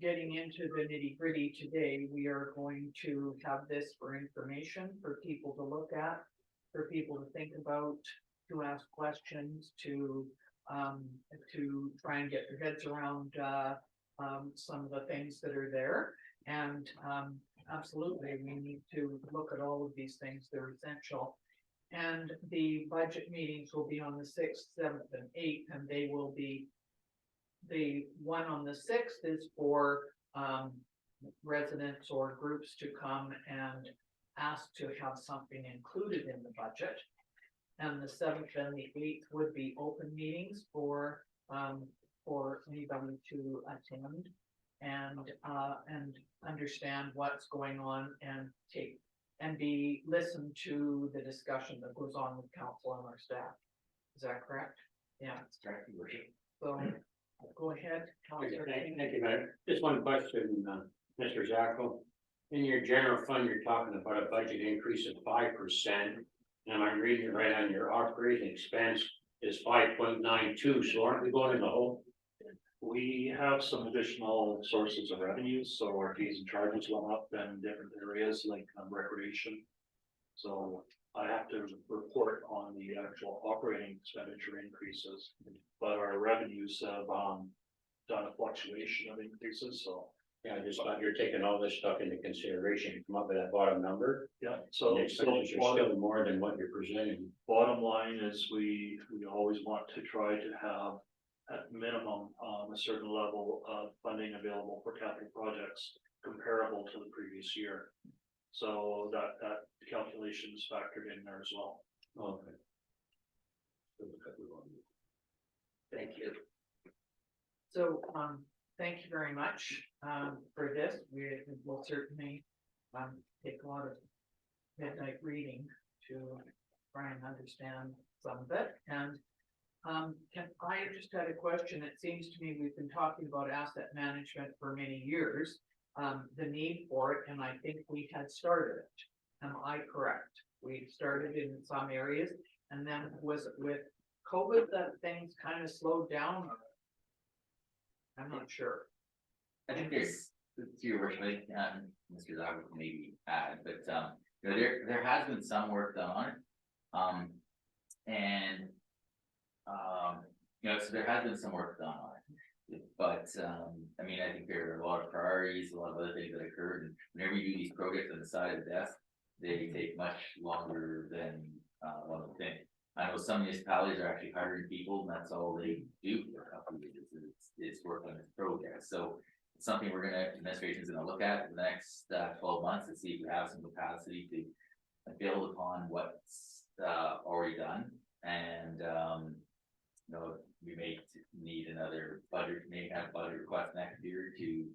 getting into the nitty gritty today. We are going to have this for information for people to look at, for people to think about, to ask questions, to try and get their heads around some of the things that are there. And absolutely, we need to look at all of these things. They're essential. And the budget meetings will be on the 6th, 7th, and 8th, and they will be, the one on the 6th is for residents or groups to come and ask to have something included in the budget. And the 7th and the 8th would be open meetings for anybody to attend and understand what's going on and listen to the discussion that goes on with council and our staff. Is that correct? Yeah. That's correct, Your Worship. So go ahead. Councillor. Thank you, Madam. Just one question, Mr. Zacco. In your general fund, you're talking about a budget increase of 5%. Am I reading it right on your operating expense is 5.92, so aren't we going in the hole? We have some additional sources of revenues, so our fees and charges went up in different areas like recreation. So I have to report on the actual operating expenditure increases, but our revenues have done a fluctuation of increases, so. Yeah, I just thought you're taking all this stuff into consideration to come up with that bottom number. Yeah, so The expenditures are still more than what you're presenting. bottom line is we always want to try to have at minimum a certain level of funding available for capital projects comparable to the previous year. So that calculation is factored in there as well. Okay. Thank you. So, thank you very much, for this. We will certainly, take a lot of midnight reading to try and understand some of it. And, I just had a question. It seems to me we've been talking about asset management for many years, the need for it, and I think we had started it. Am I correct? We started in some areas, and then was it with COVID that things kind of slowed down? I'm not sure. I think there's, to your worship, Mr. Zagor can maybe add, but, you know, there has been some work done on it. You know, so there has been some work done on it. But, I mean, I think there are a lot of priorities, a lot of other things that occurred, and whenever you do these projects on the side of the desk, they take much longer than, one would think. I know some municipalities are actually hiring people, and that's all they do for a couple of years, is work on this project. So it's something administration's gonna look at for the next 12 months to see if we have some capacity to build upon what's already done. And you know, we may need another budget, may have budget request next year to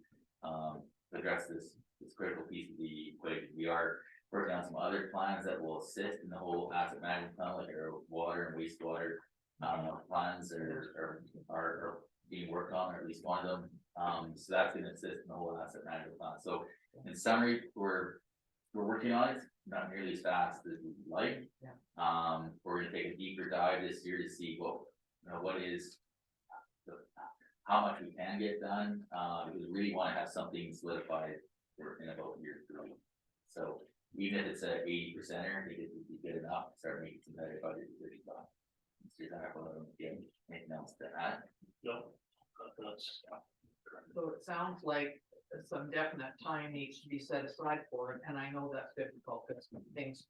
address this critical piece other plans that will assist in the whole asset management plan, like our water and wastewater. Plans are being worked on, or at least one of them, so that's gonna assist in the whole asset management plan. So in summary, we're working on it, not nearly as fast as we'd like. We're gonna take a deeper dive this year to see what is how much we can get done, because we really wanna have something solidified in about year 3. So even if it's a 80%er, I think it would be good enough to start making some better budget decisions on. Anything else to add? No, that's. So it sounds like some definite time needs to be set aside for it, and I know that's difficult because things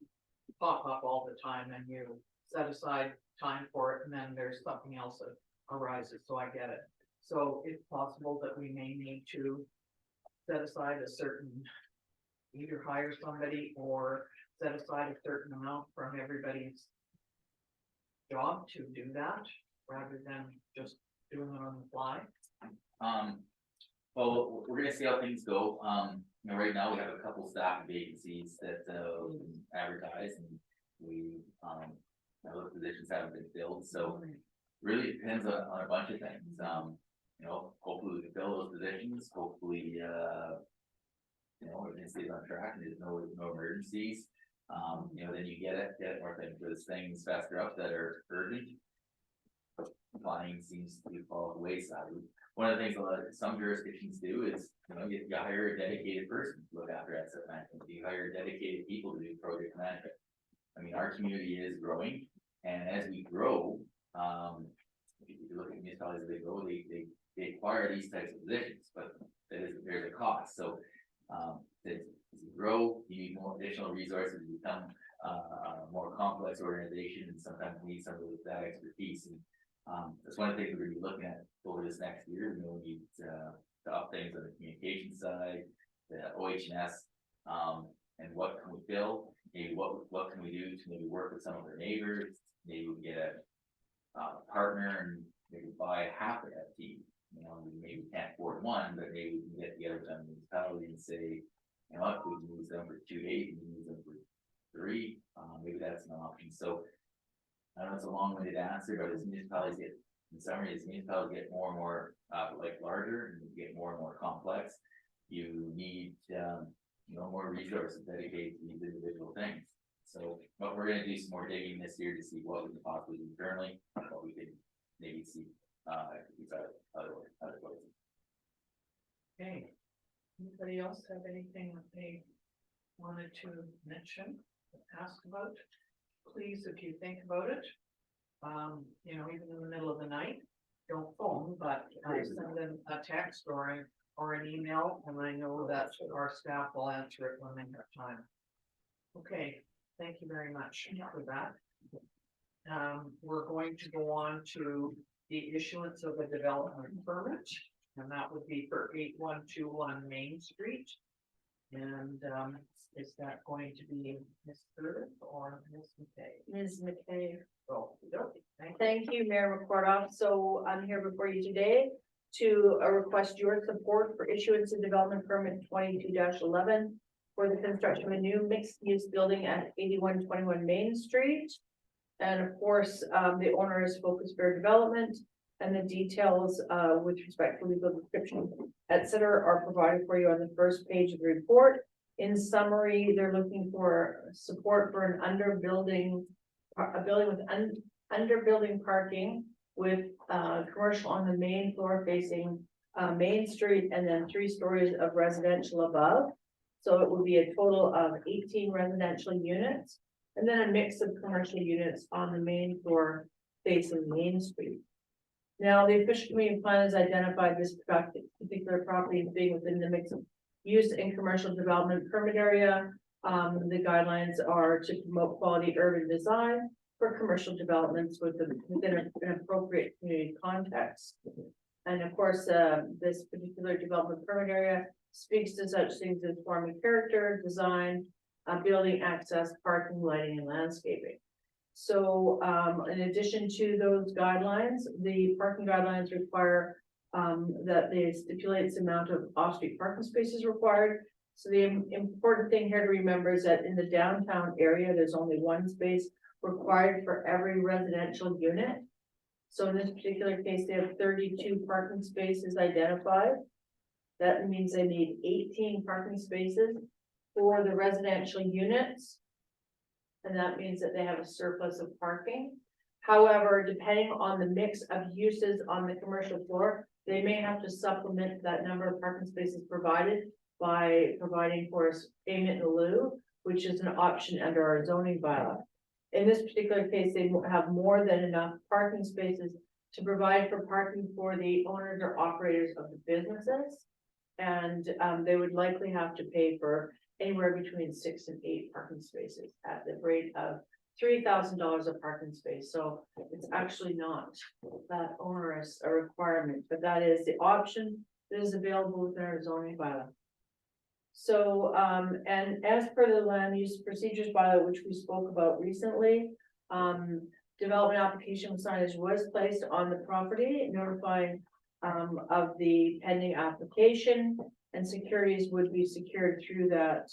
pop up all the time and you set aside time for it and then there's something else that arises, so I get it. So it's possible that we may need to set aside a certain, either hire somebody or set aside a certain amount from everybody's job to do that, rather than just doing it on the fly. Well, we're gonna see how things go. Right now we have a couple staff vacancies that we can advertise, and we those positions haven't been filled, so really depends on a bunch of things. Hopefully we can fill those positions, hopefully everything stays on track and there's no emergencies. Then you get more things, those things faster up that are urgent. Applying seems to fall the wayside. One of the things some jurisdictions do is, you hire a dedicated person to look after asset management. You hire dedicated people to do project management. I mean, our community is growing, and as we grow, if you look at municipalities, they grow, they acquire these types of positions, but there's a cost. So, as you grow, you need more additional resources to become a more complex organization, and sometimes you need some of that expertise. And that's one of the things we're going to be looking at over this next year. We need to up things on the communication side, the OHS, and what can we build? Maybe what can we do to maybe work with some of their neighbors? Maybe we can get a partner and maybe buy half of that team. Maybe we can't afford one, but maybe we can get together with some municipality and say, we can use them for 2 days, we can use them for 3. Maybe that's an option. So I know it's a long-winded answer, but as municipalities get more and more larger and get more and more complex, you need more resources dedicated to these individual things. So, but we're going to do some more digging this year to see what we can possibly do internally, what we can maybe see other places. Okay. Anybody else have anything that they wanted to mention, ask about? Please, if you think about it, even in the middle of the night, don't phone, but send them a text or an email, and I know that our staff will answer it when they have time. Okay, thank you very much for that. We're going to go on to the issuance of a development permit, and that would be for 8121 Main Street. And is that going to be Ms. Curtis or Ms. McKay? Ms. McKay. Oh, Thank you, Mayor McCordoff. So I'm here before you today to request your support for issuance and development permit 22-11 for the construction of a new mixed-use building at 8121 Main Street. And of course, the owner is Focus Bear Development, and the details with respect to legal description, etc., are provided for you on the first page of the report. In summary, they're looking for support for an underbuilding, a building with underbuilding parking with commercial on the main floor facing Main Street, and then 3 stories of residential above. So it would be a total of 18 residential units, and then a mix of commercial units on the main floor facing Main Street. Now, the official community plan has identified this particular property as being within the mixed use and commercial development permit area. The guidelines are to promote quality urban design for commercial developments within an appropriate community context. And of course, this particular development permit area speaks to such things as forming character, design, building access, parking, lighting, and landscaping. So in addition to those guidelines, the parking guidelines require that they stipulate the amount of off-street parking spaces required. So the important thing here to remember is that in the downtown area, there's only one space required for every residential unit. So in this particular case, they have 32 parking spaces identified. That means they need 18 parking spaces for the residential units. And that means that they have a surplus of parking. However, depending on the mix of uses on the commercial floor, they may have to supplement that number of parking spaces provided by providing for a payment in lieu, which is an option under our zoning bylaw. In this particular case, they have more than enough parking spaces to provide for parking for the owners or operators of the businesses. And they would likely have to pay for anywhere between 6 and 8 parking spaces at the rate of $3,000 a parking space. So it's actually not that onerous a requirement, but that is the option that is available within our zoning bylaw. So, and as per the land use procedures bylaw, which we spoke about recently, development application signage was placed on the property, notifying of the pending application, and securities would be secured through that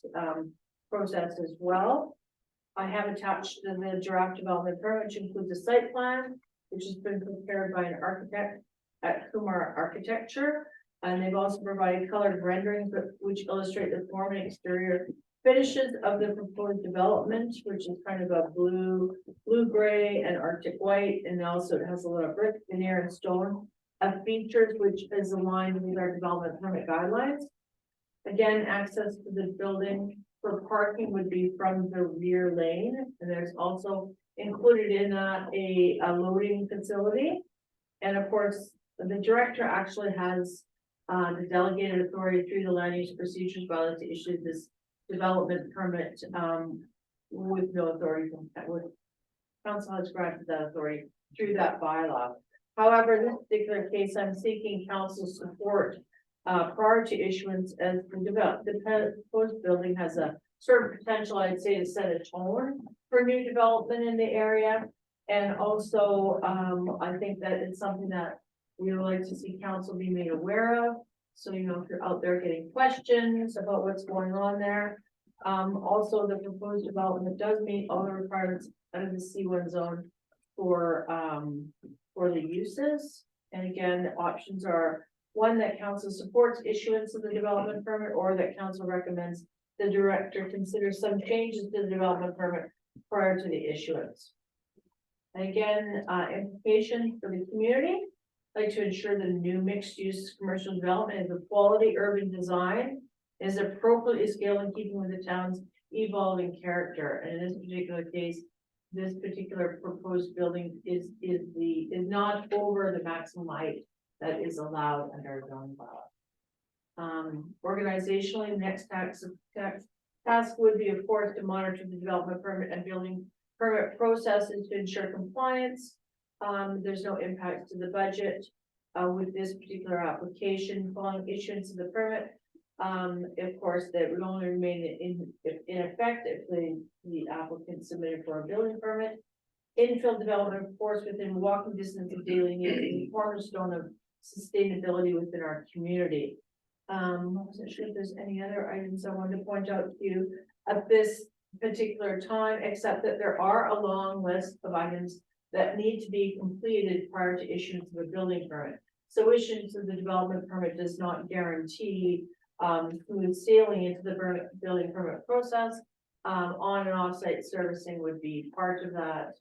process as well. I have attached the draft development permit, which includes a site plan, which has been prepared by an architect at Kumar Architecture. And they've also provided colored renderings which illustrate the form and exterior finishes of the proposed development, which is kind of a blue gray and Arctic white, and also it has a little brick, veneer, and stone features, which is aligned with our development permit guidelines. Again, access to the building for parking would be from the rear lane, and there's also included in that a loading facility. And of course, the director actually has the delegated authority through the land use procedures bylaw to issue this development permit with no authority from council has granted that authority through that bylaw. However, in this particular case, I'm seeking council support prior to issuance, as the proposed building has a certain potential, I'd say, to set a tone for new development in the area. And also, I think that it's something that we would like to see council be made aware of. So, you know, if you're out there getting questions about what's going on there. Also, the proposed development does meet all the requirements under the C1 zone for the uses. And again, the options are one, that council supports issuance of the development permit, or that council recommends the director consider some changes to the development permit prior to the issuance. And again, implication for the community, like to ensure the new mixed-use commercial development is a quality urban design, is appropriately scaled in keeping with the town's evolving character. And in this particular case, this particular proposed building is not over the maximum height that is allowed under zoning bylaw. Organizationally, next task would be, of course, to monitor the development permit and building permit processes to ensure compliance. There's no impact to the budget with this particular application following issuance of the permit. Of course, that would only remain in effect if the applicant submitted for a building permit. Infill development, of course, within walking distance of daily needs, is a cornerstone of sustainability within our community. I wasn't sure if there's any other items I wanted to point out to you at this particular time, except that there are a long list of items that need to be completed prior to issuance of a building permit. So issuance of the development permit does not guarantee smooth sailing into the building permit process. On and off-site servicing would be part of that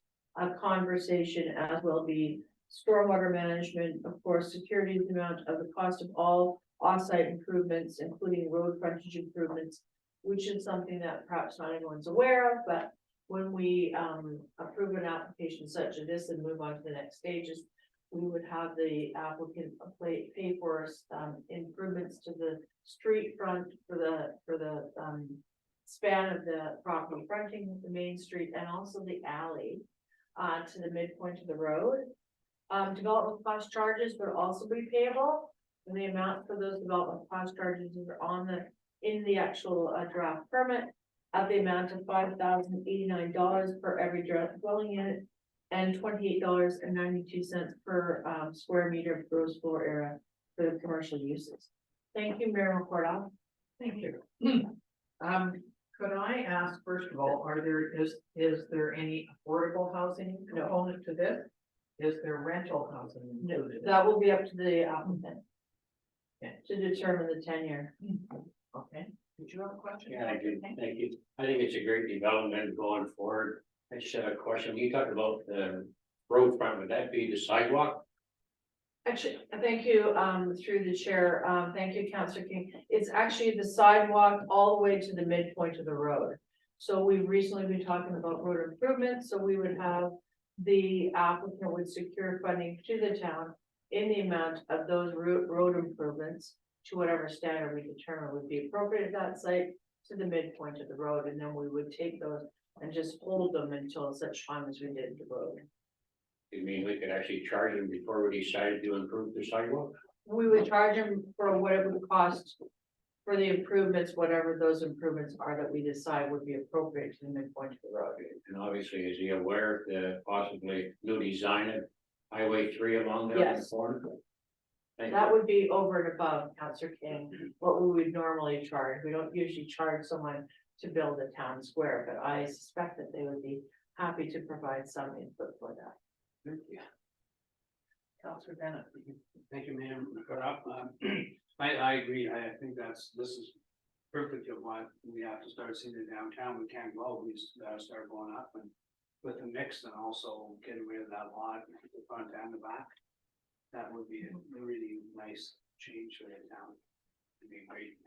conversation, as will be stormwater management, of course, security amount of the cost of all off-site improvements, including road frontage improvements, which is something that perhaps not everyone's aware of, but when we approve an application such as this and move on to the next stages, we would have the applicant pay for improvements to the street front for the span of the property fronting the main street, and also the alley to the midpoint of the road. Development cost charges would also be payable, and the amount for those development cost charges are in the actual draft permit at the amount of $5,089 per every dwelling unit and $28.92 per square meter of gross floor area for the commercial uses. Thank you, Mayor McCordell. Thank you. Could I ask, first of all, is there any affordable housing component to this? Is there rental housing included? That will be up to the applicant. Okay. To determine the tenure. Okay, did you have a question? Yeah, I do, thank you. I think it's a great development going forward. I just have a question. You talked about the road front, would that be the sidewalk? Actually, thank you, through the chair, thank you, Councillor King. It's actually the sidewalk all the way to the midpoint of the road. So we've recently been talking about road improvements, so we would have the applicant would secure funding to the town in the amount of those road improvements to whatever standard we determine would be appropriate at that site to the midpoint of the road, and then we would take those and just hold them until such time as we did the road. You mean we could actually charge them before we decided to improve the sidewalk? We would charge them for whatever the cost for the improvements, whatever those improvements are that we decide would be appropriate to the midpoint of the road. And obviously, is he aware of the possibly new design of Highway 3 along there? Yes. Thank That you. would be over and above, Councillor King, what we would normally charge. We don't usually charge someone to build a town square, but I suspect that they would be happy to provide some input for that. Thank you. Councillor Bennett. Thank you, ma'am. I agree. I think this is perfect of what we have to start seeing in downtown. We can't go, we start going up and with the mix and also getting rid of that lot, the front and the back. That would be a really nice change for the town. It'd be great.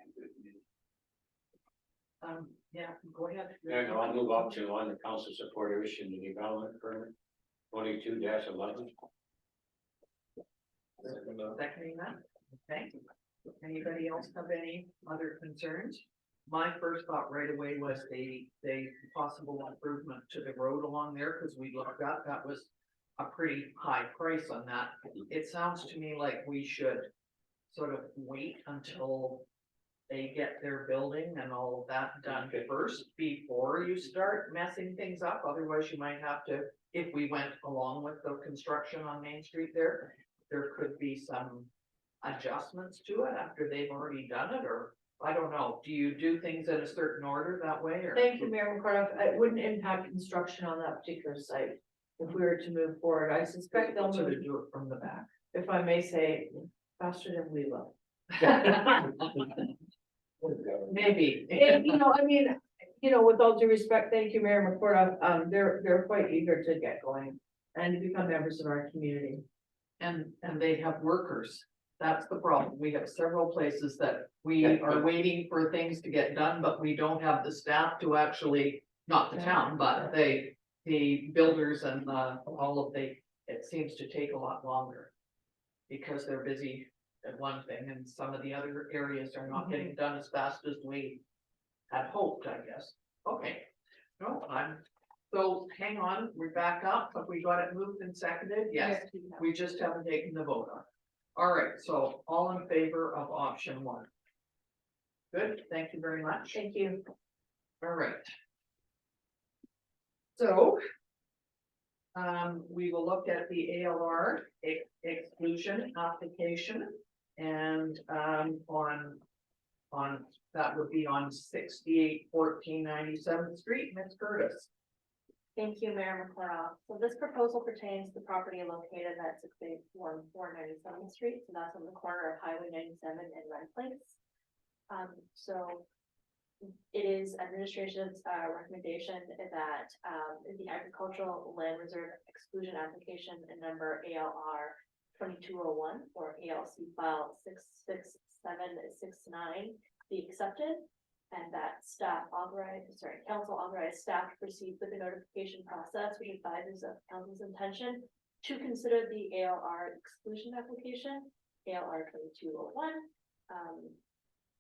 Yeah, go ahead. Yeah, no, I'll move up to on the council support issue the development permit 22-11. Seconding that, okay. Anybody else have any other concerns? My first thought right away was the possible improvement to the road along there, because we looked up, that was a pretty high price on that. It sounds to me like we should sort of wait until they get their building and all of that done first before you start messing things up. Otherwise, you might have to, if we went along with the construction on Main Street there could be some adjustments to it after they've already done it, or I don't know. Do you do things in a certain order that way, or? Thank you, Mayor McCarthy. It wouldn't impact construction on that particular site if we were to move forward. I suspect they'll Sort move, of do it from the back. if I may say, faster than we will. Maybe. And, I mean, with all due respect, thank you, Mayor McCorduck, they're quite eager to get going and to become members of our community. And they have workers. That's the problem. We have several places that we are waiting for things to get done, but we don't have the staff to actually, not the town, but the builders and all of it seems to take a lot longer. Because they're busy at one thing and some of the other areas are not getting done as fast as we had hoped, I guess. Okay, no, so hang on, we're back up, but we got it moved and seconded, yes, we just haven't taken the vote on it. All right, so all in favor of option 1. Good, thank you very much. Thank you. All right. So. We will look at the ALR exclusion application and on that would be on 681497th Street, Ms. Curtis. Thank you, Mayor McCormick. So this proposal pertains to the property located at 681497th Street. So that's on the corner of Highway 97 and Red Place. So it is administration's recommendation that the agricultural land reserve exclusion application number ALR 2201 or ALC file 66769 be accepted, and that council authorized staff to proceed with the notification process, which advises of council's intention to consider the ALR exclusion application ALR 2201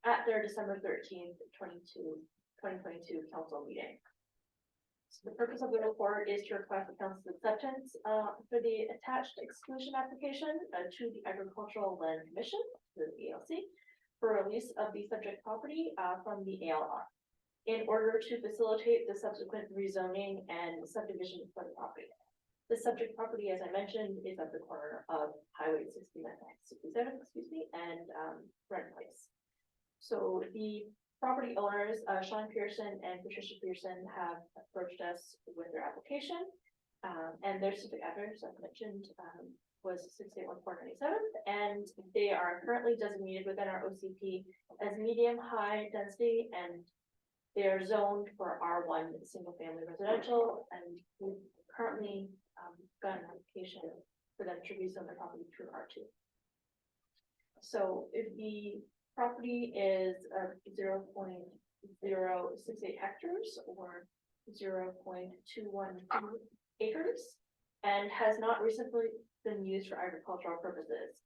at their December 13th, 2022 council meeting. So the purpose of the report is to request the council's acceptance for the attached exclusion application to the Agricultural Land Commission, the ALC, for release of the subject property from the ALR in order to facilitate the subsequent rezoning and subdivision for the property. The subject property, as I mentioned, is at the corner of Highway 67, and Red Place. So the property owners, Sean Pearson and Patricia Pearson, have approached us with their application. And their specific address, I've mentioned, was 681-497, and they are currently designated within our OCP as medium high density, and they are zoned for R1 single family residential, and we currently got an application for them to rezone their property to R2. So if the property is 0.068 hectares or 0.212 acres and has not recently been used for agricultural purposes.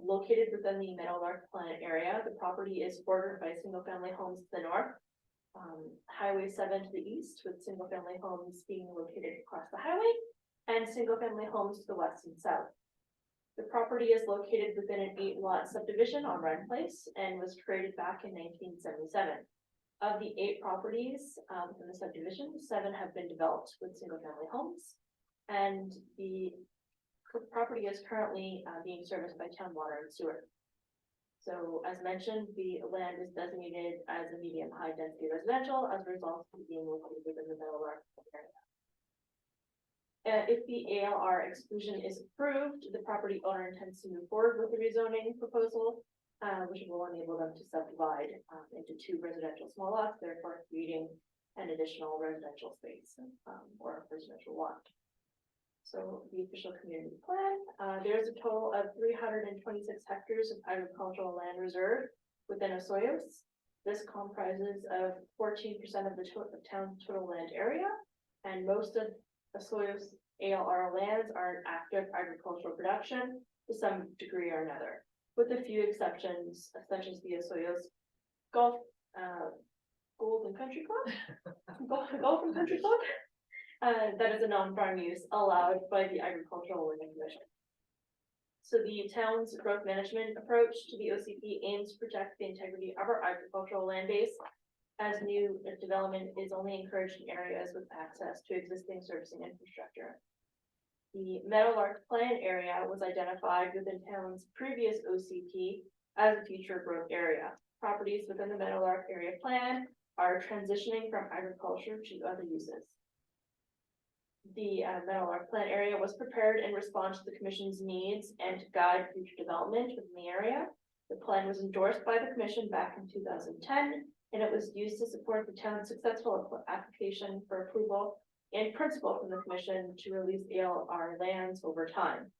Located within the Meadowlark Planet area, the property is bordered by single-family homes to the north, Highway 7 to the east, with single-family homes being located across the highway, and single-family homes to the west and south. The property is located within an 8-lot subdivision on Run Place and was created back in 1977. Of the 8 properties in the subdivision, 7 have been developed with single-family homes, and the property is currently being serviced by town water and sewer. So as mentioned, the land is designated as a medium high density residential as a result of being located within the Meadowlark area. If the ALR exclusion is approved, the property owner intends to move forward with the rezoning proposal, which will enable them to subdivide into 2 residential small lots, therefore creating an additional residential space or residential lot. So the official community plan, there's a total of 326 hectares of agricultural land reserve within Osoyoos. This comprises of 14% of the town's total land area, and most of Osoyoos ALR lands are in active agricultural production to some degree or another, with a few exceptions, such as the Osoyoos Golf and Country Club, Golf and Country Club. That is a non-farm use allowed by the Agricultural Land Commission. So the town's growth management approach to the OCP aims to protect the integrity of our agricultural land base, as new development is only encouraged in areas with access to existing servicing infrastructure. The Meadowlark Plan area was identified within town's previous OCP as a future growth area. Properties within the Meadowlark area plan are transitioning from agriculture to other uses. The Meadowlark Plan area was prepared in response to the Commission's needs and to guide future development within the area. The plan was endorsed by the Commission back in 2010, and it was used to support the town's successful application for approval in principle from the Commission to release ALR lands over time.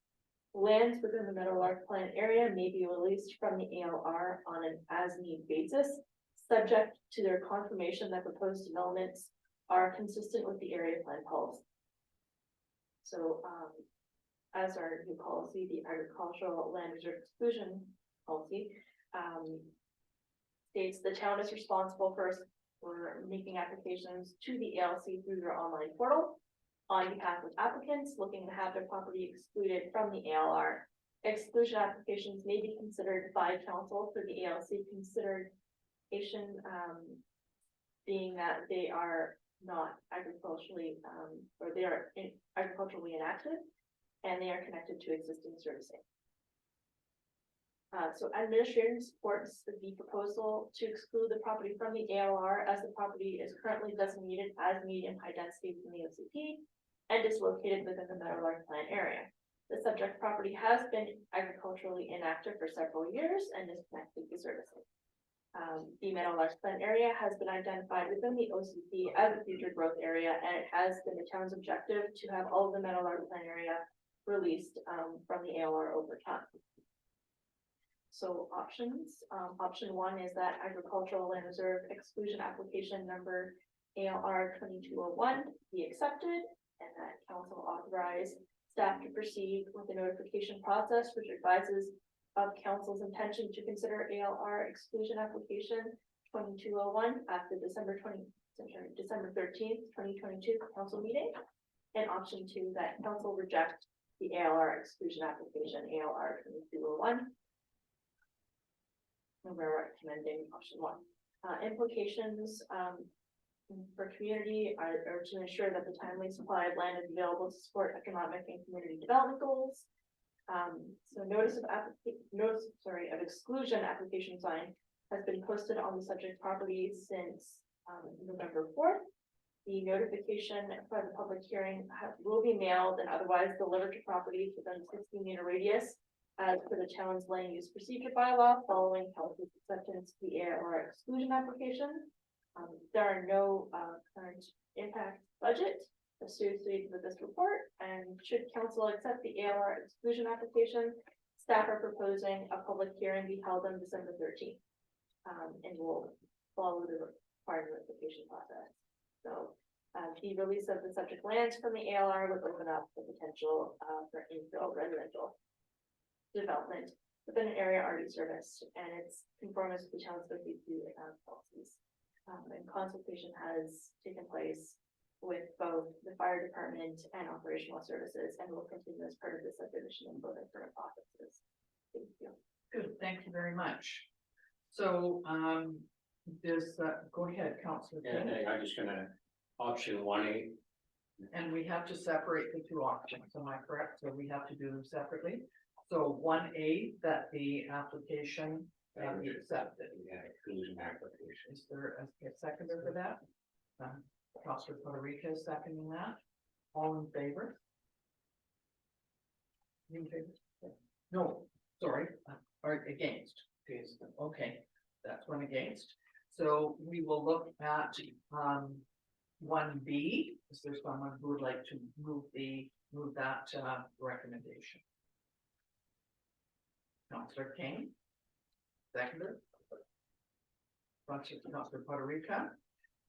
Lands within the Meadowlark Plan area may be released from the ALR on an as-need basis, subject to their confirmation that proposed developments are consistent with the area plan policy. So, as our new policy, the Agricultural Land Reserve Exclusion policy, states the town is responsible for making applications to the ALC through their online portal on behalf of applicants looking to have their property excluded from the ALR. Exclusion applications may be considered by council for the ALC consideration, being that they are not agriculturally, or they are agriculturally inactive, and they are connected to existing servicing. So administration supports the proposal to exclude the property from the ALR, as the property is currently designated as medium high density within the OCP and is located within the Meadowlark Plan area. The subject property has been agriculturally inactive for several years and is connected to servicing. The Meadowlark Plan area has been identified within the OCP as a future growth area, and it has been the town's objective to have all of the Meadowlark Plan area released from the ALR over time. So options, option 1 is that agricultural land reserve exclusion application number ALR 2201 be accepted, and that council authorize staff to proceed with the notification process, which advises of council's intention to consider ALR exclusion application 2201 at the December 13th, 2022 council meeting. And option 2, that council reject the ALR exclusion application ALR 2201. And we're recommending option 1. Implications for community are to ensure that the timely supply of land is available to support economic and community development goals. So notice of exclusion application sign has been posted on the subject property since November 4th. The notification for the public hearing will be mailed and otherwise delivered to properties within 16-meter radius as per the town's land use procedure bylaw following council's acceptance of the AR exclusion application. There are no current impact budget associated with this report, and should council accept the AR exclusion application, staff are proposing a public hearing be held on December 13th. And will follow the required notification process. So, the release of the subject lands from the ALR would open up the potential for infill residential development within an area already serviced, and it's conformance with the town's 52 policies. And consultation has taken place with both the fire department and operational services, and will continue as part of the subdivision and building permit processes. Thank you. Good, thank you very much. So, go ahead, Councillor Yeah, King, I'm just gonna, option 1A, and we have to separate the two options, am I correct? So we have to do them separately. So 1A, that the application be accepted. yeah, exclusion application. Is there a seconder for that? Councillor Puerto Rico is seconding that. All in favor? In favor? No, sorry, or against? Okay, that's one against. So we will look at 1B. Is there someone who would like to move that recommendation? Councillor King. Seconder. Councillor Puerto Rico,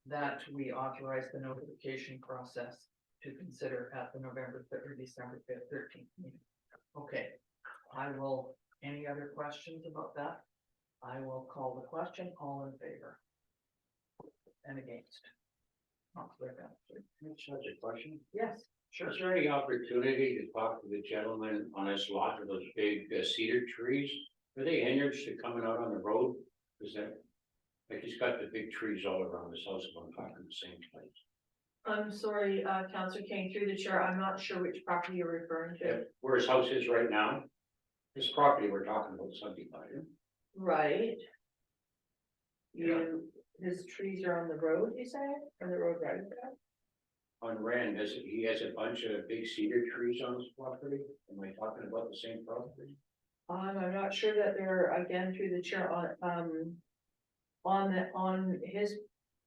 that we authorize the notification process to consider at the November 3rd, December 5th, 13th meeting. Okay, any other questions about that? I will call the question, all in favor. And against. Councillor Guthrie. Such a question. Yes, sure. Is there any opportunity to talk to the gentleman on his lot of those big cedar trees? Are they hindrance to coming out on the road? Is that, like, he's got the big trees all around his house, if I'm talking the same place. I'm sorry, Councillor King, through the chair, I'm not sure which property you're referring to. Where his house is right now, this property we're talking about subdividing. Right. His trees are on the road, you say, on the road right there? On Rand, he has a bunch of big cedar trees on his property? Am I talking about the same property? I'm not sure that they're, again, through the chair, on his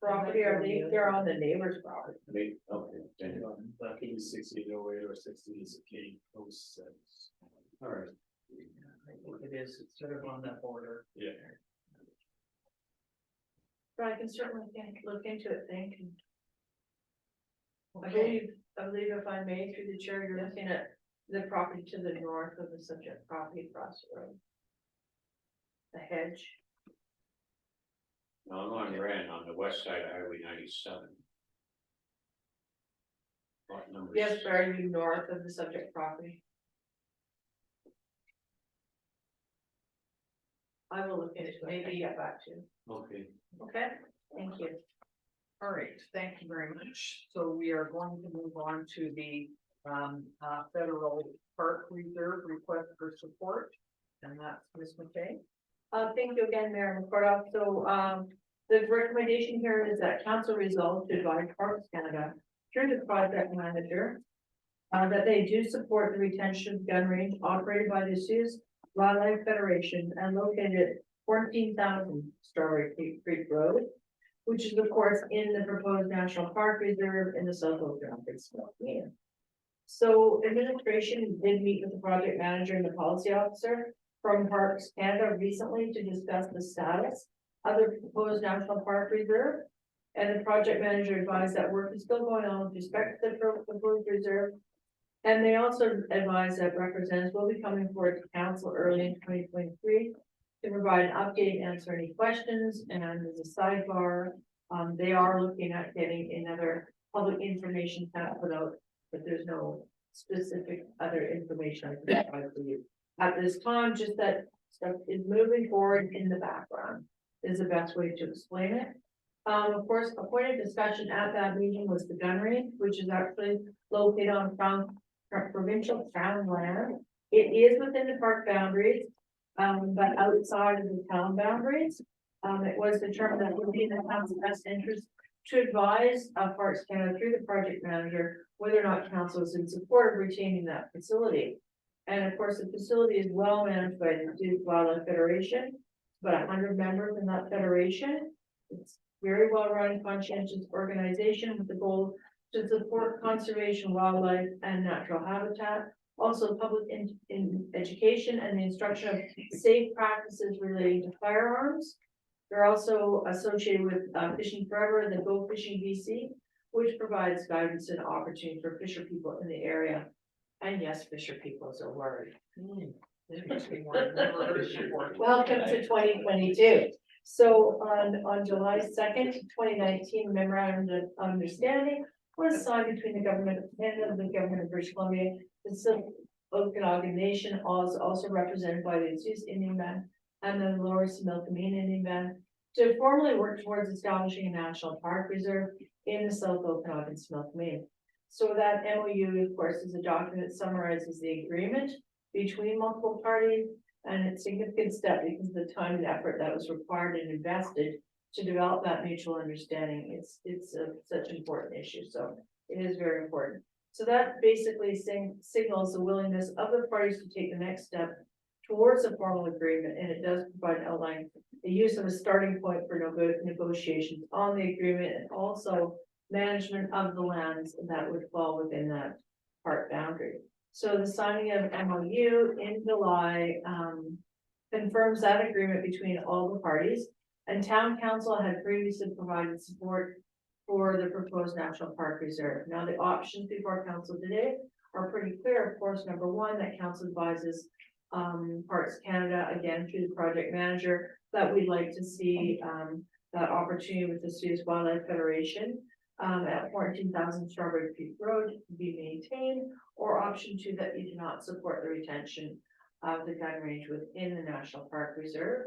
property, or they're on the neighbor's property. Okay, then, That could be 6008 or 60 post. all right. I think it is, it's sort of on that border. Yeah. But I can certainly look into it, thank you. Okay. I believe if I may, through the chair, you're looking at the property to the north of the subject property across the road. The hedge. No, I'm on Rand, on the west side of Highway 97. Lot number Yes, are you north of the subject property? I will look into it, maybe get back to you. Okay. Okay, thank you. All right, thank you very much. So we are going to move on to the Federal Park Reserve request for support, and that's Ms. McKay. Thank you again, Mayor McCordock. So, the recommendation here is that council resolve to advise Parks Canada through the project manager that they do support the retention of gun range operated by the Sioux Wildlife Federation and located at 14,000 Strawberry Creek Road, which is of course in the proposed National Park Reserve in the South Okanagan. So administration did meet with the project manager and the policy officer from Parks Canada recently to discuss the status of the proposed National Park Reserve. And the project manager advised that work is still going on with respect to the proposed reserve. And they also advised that representatives will be coming forward to council early in 2023 to provide an update, answer any questions, and as a sidebar, they are looking at getting another public information tab put out, but there's no specific other information I can provide for you at this time, just that stuff is moving forward in the background is the best way to explain it. Of course, a point of discussion at that meeting was the gun range, which is actually located on provincial town land. It is within the park boundaries, but outside of the town boundaries. It was determined that it would be in the council's best interest to advise Parks Canada through the project manager whether or not council is in support of retaining that facility. And of course, the facility is well managed by the Youth Wildlife Federation, about 100 members in that federation. It's very well run, conscientious organization with the goal to support conservation, wildlife, and natural habitat. Also, public in education and the instruction of safe practices relating to firearms. They're also associated with Fishing Forever and the Go Fishing BC, which provides guidance and opportunity for fisher people in the area. And yes, fisher people is a word. Interesting word, never heard it before. Welcome to 2022. So on July 2nd, 2019, memorandum of understanding was signed between the government of Canada and the government of British Columbia. The Civil Okanagan Nation is also represented by the Sioux Indian Band and the Lower Similkameen Indian Band to formally work towards establishing a national park reserve in the South Okanagan Similkameen. So that MOU, of course, is a document that summarizes the agreement between multiple parties, and it's a significant step because of the time and effort that was required and invested to develop that mutual understanding. It's such an important issue, so it is very important. So that basically signals the willingness of the parties to take the next step towards a formal agreement, and it does provide an outline, the use of a starting point for negotiations on the agreement, and also management of the lands that would fall within that park boundary. So the signing of MOU in July confirms that agreement between all the parties, and town council had previously provided support for the proposed national park reserve. Now, the options before council today are pretty clear. Of course, number one, that council advises Parks Canada, again, through the project manager, that we'd like to see that opportunity with the Sioux Wildlife Federation at 14,000 Strawberry Creek Road be maintained, or option two, that you do not support the retention of the gun range within the National Park Reserve.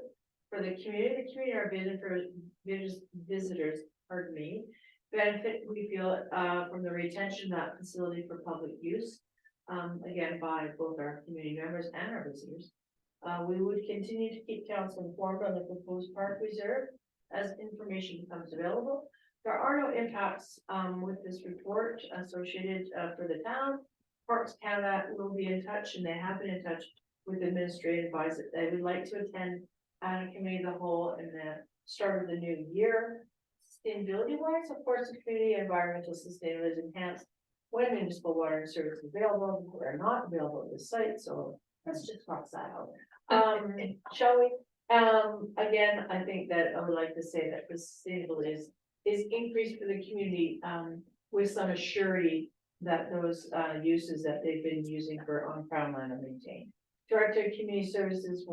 For the community are visitors, pardon me, benefit, we feel, from the retention of that facility for public use, again, by both our community members and our visitors. We would continue to keep council informed on the proposed park reserve as information becomes available. There are no impacts with this report associated for the town. Parks Canada will be in touch, and they have been in touch with the administrative advisor. They would like to attend a committee of the whole in the start of the new year. Sustainability wise, of course, the community environmental sustainability is enhanced when municipal water and service is available. They are not available at the site, so let's just cross that out. Shall we? Again, I think that I would like to say that the sustainability is increased for the community with some assurity that those uses that they've been using for on-crown land are maintained. Director of Community Services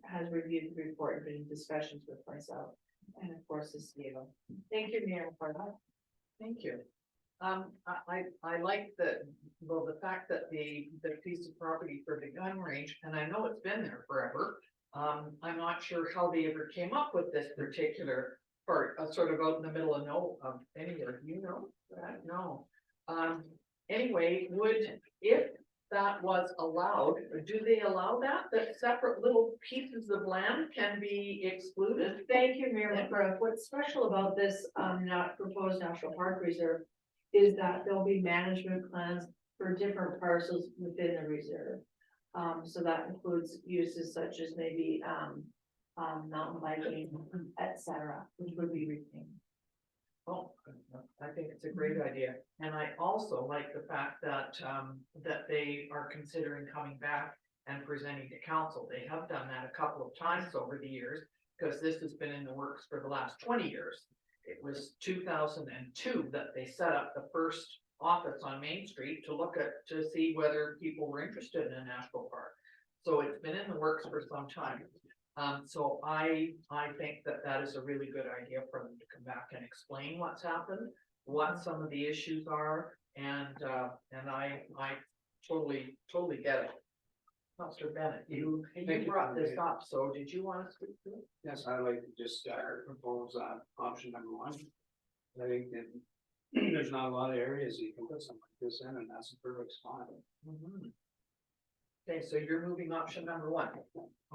has reviewed the report and been in discussions with myself, and of course this Diego. Thank you, Mayor Parda. Thank you. I like the fact that the piece of property for the gun range, and I know it's been there forever. I'm not sure how they ever came up with this particular part, sort of out in the middle of anywhere, you know, no. Anyway, if that was allowed, do they allow that separate little pieces of land can be excluded? Thank you, Mayor McGrath. What's special about this not proposed national park reserve is that there'll be management plans for different parcels within the reserve. So that includes uses such as maybe mountain biking, etc., which would be retained. Oh, I think it's a great idea, and I also like the fact that that they are considering coming back and presenting to council. They have done that a couple of times over the years, because this has been in the works for the last 20 years. It was 2002 that they set up the first office on Main Street to see whether people were interested in a national park. So it's been in the works for some time. So I think that is a really good idea for them to come back and explain what's happened, what some of the issues are, and I totally get it. Councilor Bennett, you brought this up, so did you want to speak to it? Yes, I'd like to just propose option number one. I think that there's not a lot of areas you can put something like this in, and that's a perfect spot. Okay, so you're moving option number one.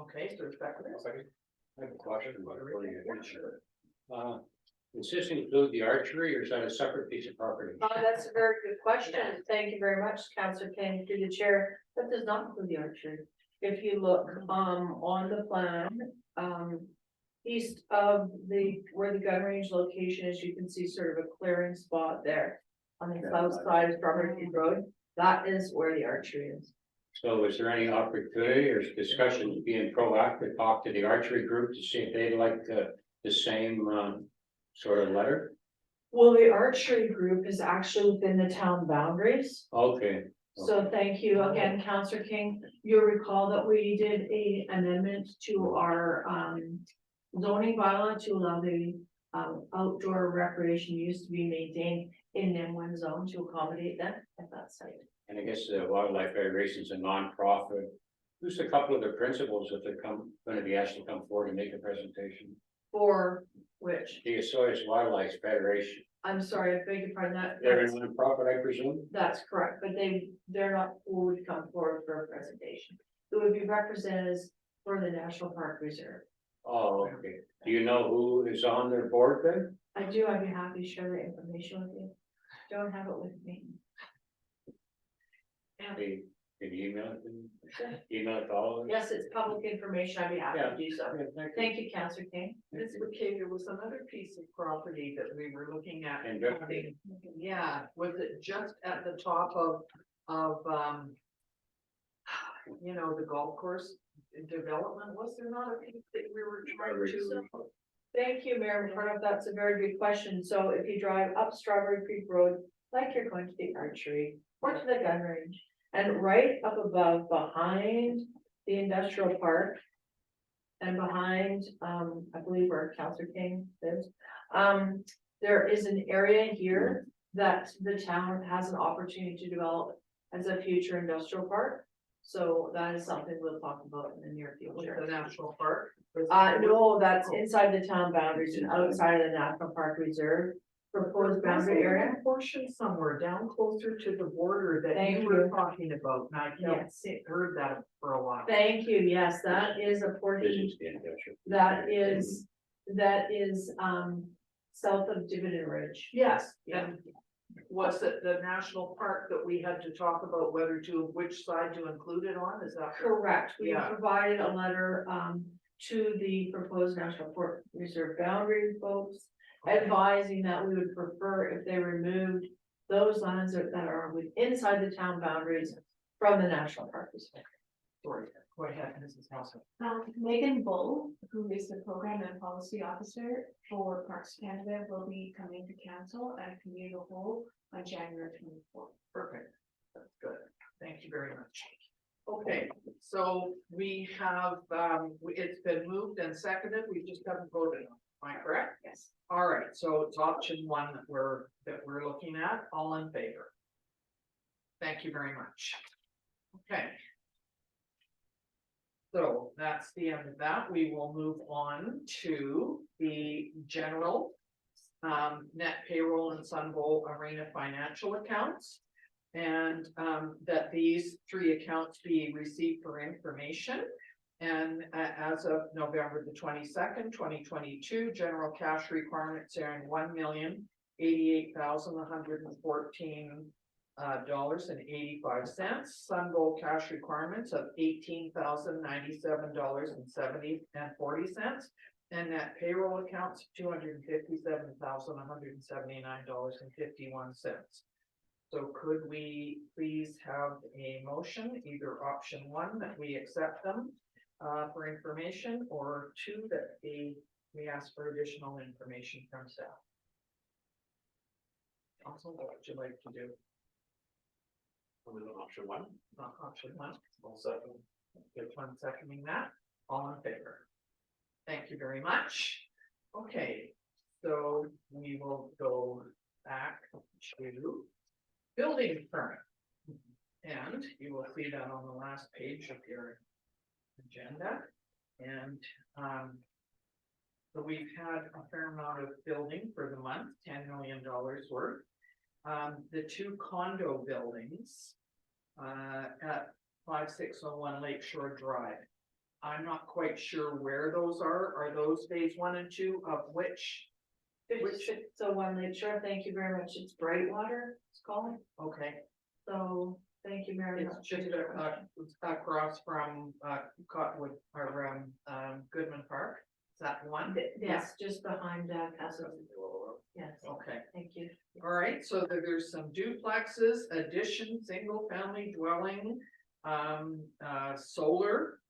Okay, so Rebecca. I have a question about does this include the archery or is that a separate piece of property? That's a very good question. Thank you very much, Councillor King, through the chair. That does not include the archery. If you look, on the plan, east of where the gun range location is, you can see sort of a clearing spot there. On the south side of Strawberry Creek Road, that is where the archery is. So is there any opportunity or discussion being proactive, talk to the archery group to see if they'd like the same sort of letter? Well, the archery group is actually within the town boundaries. Okay. So thank you again, Councillor King. You'll recall that we did a amendment to our zoning bylaw to allow the outdoor recreation use to be maintained in M1 zone to accommodate them at that site. And I guess the Wildlife Federation is a nonprofit. Who's a couple of the principals that they're going to be asked to come forward and make a presentation? For which, The Assoyas Wildlife Federation. I'm sorry, I beg your pardon, They're a nonprofit, I presume? that's correct, but they're not who would come forward for a presentation. It would be representatives for the National Park Reserve. Oh, okay. Do you know who is on their board then? I do, I'd be happy to share the information with you. Don't have it with me. Can you email it to me? Email it to all of us? Yes, it's public information, I'd be happy to do so. Yeah, thank you. Thank you, Councillor King. Ms. McKay, there was another piece of property that we were looking at. And just- Yeah, was it just at the top of, the golf course development? Was there not a piece that we were trying to? Thank you, Mayor McCartney, that's a very good question. So if you drive up Strawberry Creek Road, like you're going to the archery or to the gun range, and right up above, behind the industrial park, and behind, I believe where Councillor King lives, there is an area here that the town has an opportunity to develop as a future industrial park. So that is something we'll talk about in the near future. The national park? No, that's inside the town boundaries and outside of the National Park Reserve. Proposed boundary area. Portion somewhere down closer to the border that Thank you were you. talking about, and I can't Yes. heard that for a while. Thank you, yes, that is a This portion, is the industrial. that is, south of Dividend Ridge. Yes, Yeah. and was it the national park that we had to talk about which side to include it on, is that? Correct, we Yeah. provided a letter, to the proposed National Park Reserve boundary folks, advising that we would prefer if they removed those lands that are inside the town boundaries from the National Park Reserve. Sorry, go ahead, Mrs. Nelson. Megan Bull, who is the program and policy officer for Parks Canada, will be coming to council at a community of the whole on January 24th. Perfect, that's good, thank you very much. Okay, so we have, it's been moved and seconded, we just haven't voted on, am I correct? Yes. All right, so it's option one that we're looking at, all in favor? Thank you very much. Okay. So that's the end of that. We will move on to the general net payroll and Sun Bowl Arena financial accounts. And that these three accounts be received for information. And as of November the 22nd, 2022, general cash requirements are in $1,088,114 $0.85. Sun Bowl cash requirements of $18,097.40. And net payroll accounts $257,179.51. So could we please have a motion, either option one, that we accept them for information, or two, that we ask for additional information from staff? Council, what would you like to do? Option one. Option one. I'll second. Good one seconding that. All in favor? Thank you very much. Okay, so we will go back to building permit. And you will see that on the last page of your agenda. And so we've had a fair amount of building for the month, $10 million worth. The two condo buildings at 5601 Lakeshore Drive. I'm not quite sure where those are those phase 1 and 2 of which? So One Lake Shore, thank you very much. It's Brightwater, it's called. Okay, So thank you very it's much. just across from, Cottonwood, or, Goodman Park, is that one? Yes, just behind Castle. Yes, Okay. thank you. All right, so there's some duplexes, addition, single family dwelling, solar.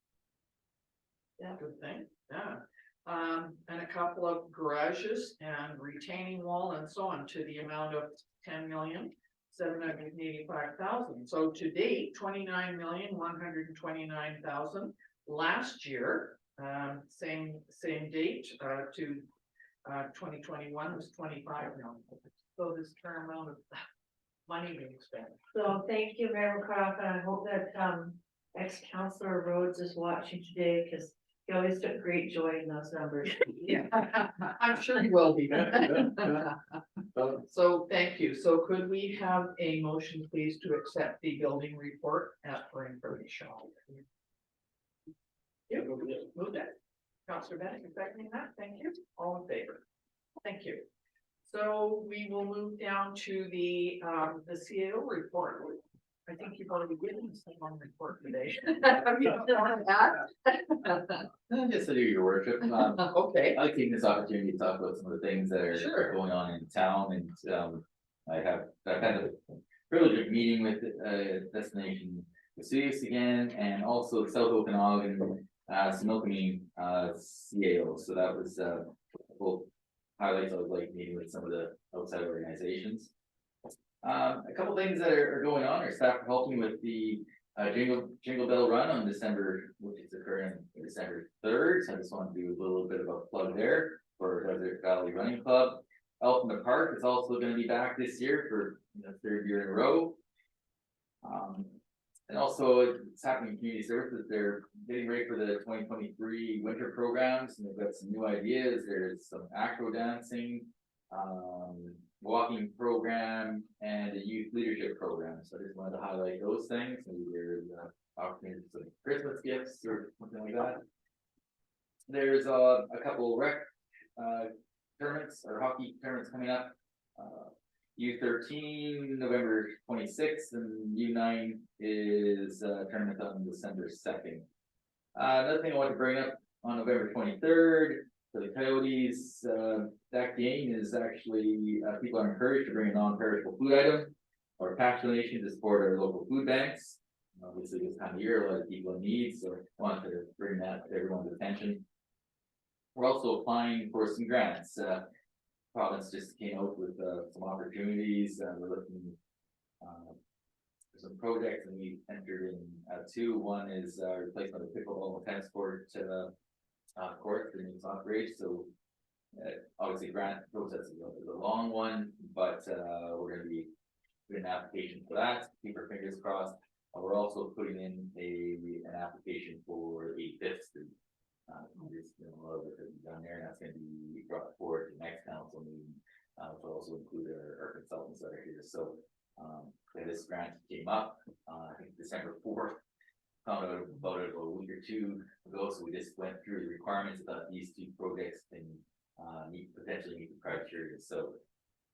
Yeah. Good thing, yeah. And a couple of garages and retaining wall and so on to the amount of 10,785,000. So to date, 29,129,000. Last year, same date, to 2021 was 25 million. So this fair amount of money being spent. So thank you, Mayor McCroft, and I hope that ex-councillor Rhodes is watching today, because he always took great joy in those numbers. Yeah, I'm sure he will be. So thank you. So could we have a motion, please, to accept the building report for information? You moved it. Councillor Bennett, seconding that. Thank you. All in favor? Thank you. So we will move down to the CAO report. I think you've already given someone report today. Have you done that? Yes, I do, your worship. Okay. I like taking this opportunity to talk about some of the things that are Sure. going on in town, and I've had the privilege of meeting with Destination Vesuvius again, and also South Okanagan Similkameen CAO. So that was well, highlights I was like meeting with some of the outside organizations. A couple things that are going on. Our staff are helping with the Jingle Bell Run on December, which is occurring December 3rd. So I just want to do a little bit of a plug there for Desert Valley Running Club. Elf in the Park is also going to be back this year for the 3rd year in a row. And also it's happening in community services. They're getting ready for the 2023 winter programs, and they've got some new ideas. There's some acro dancing, walking program, and a youth leadership program. So I just wanted to highlight those things. Maybe there's opportunities for Christmas gifts or something like that. There's a couple rec tournaments or hockey tournaments coming up. U13 November 26th, and U9 is tournament on December 2nd. Another thing I want to bring up on November 23rd for the Coyotes, that game is actually people are encouraged to bring a non-perishable food item or cash donation to support our local food banks. Obviously, this time of year, a lot of people in need, so I wanted to bring that to everyone's attention. We're also applying for some grants. Province just came out with some opportunities. We're looking for some projects, and we entered in two. One is replacement of pickleball tennis court court in Stockbridge. So obviously, grant process is a long one, but we're going to be doing an application for that. Keep our fingers crossed. We're also putting in an application for a 5th Street. There's been a lot of work done there, and that's going to be brought forward to the next council meeting. We'll also include our consultants that are here. So this grant came up, I think December 4th. Found out about it a week or two ago, so we just went through the requirements about these two projects and potentially meet the criteria. So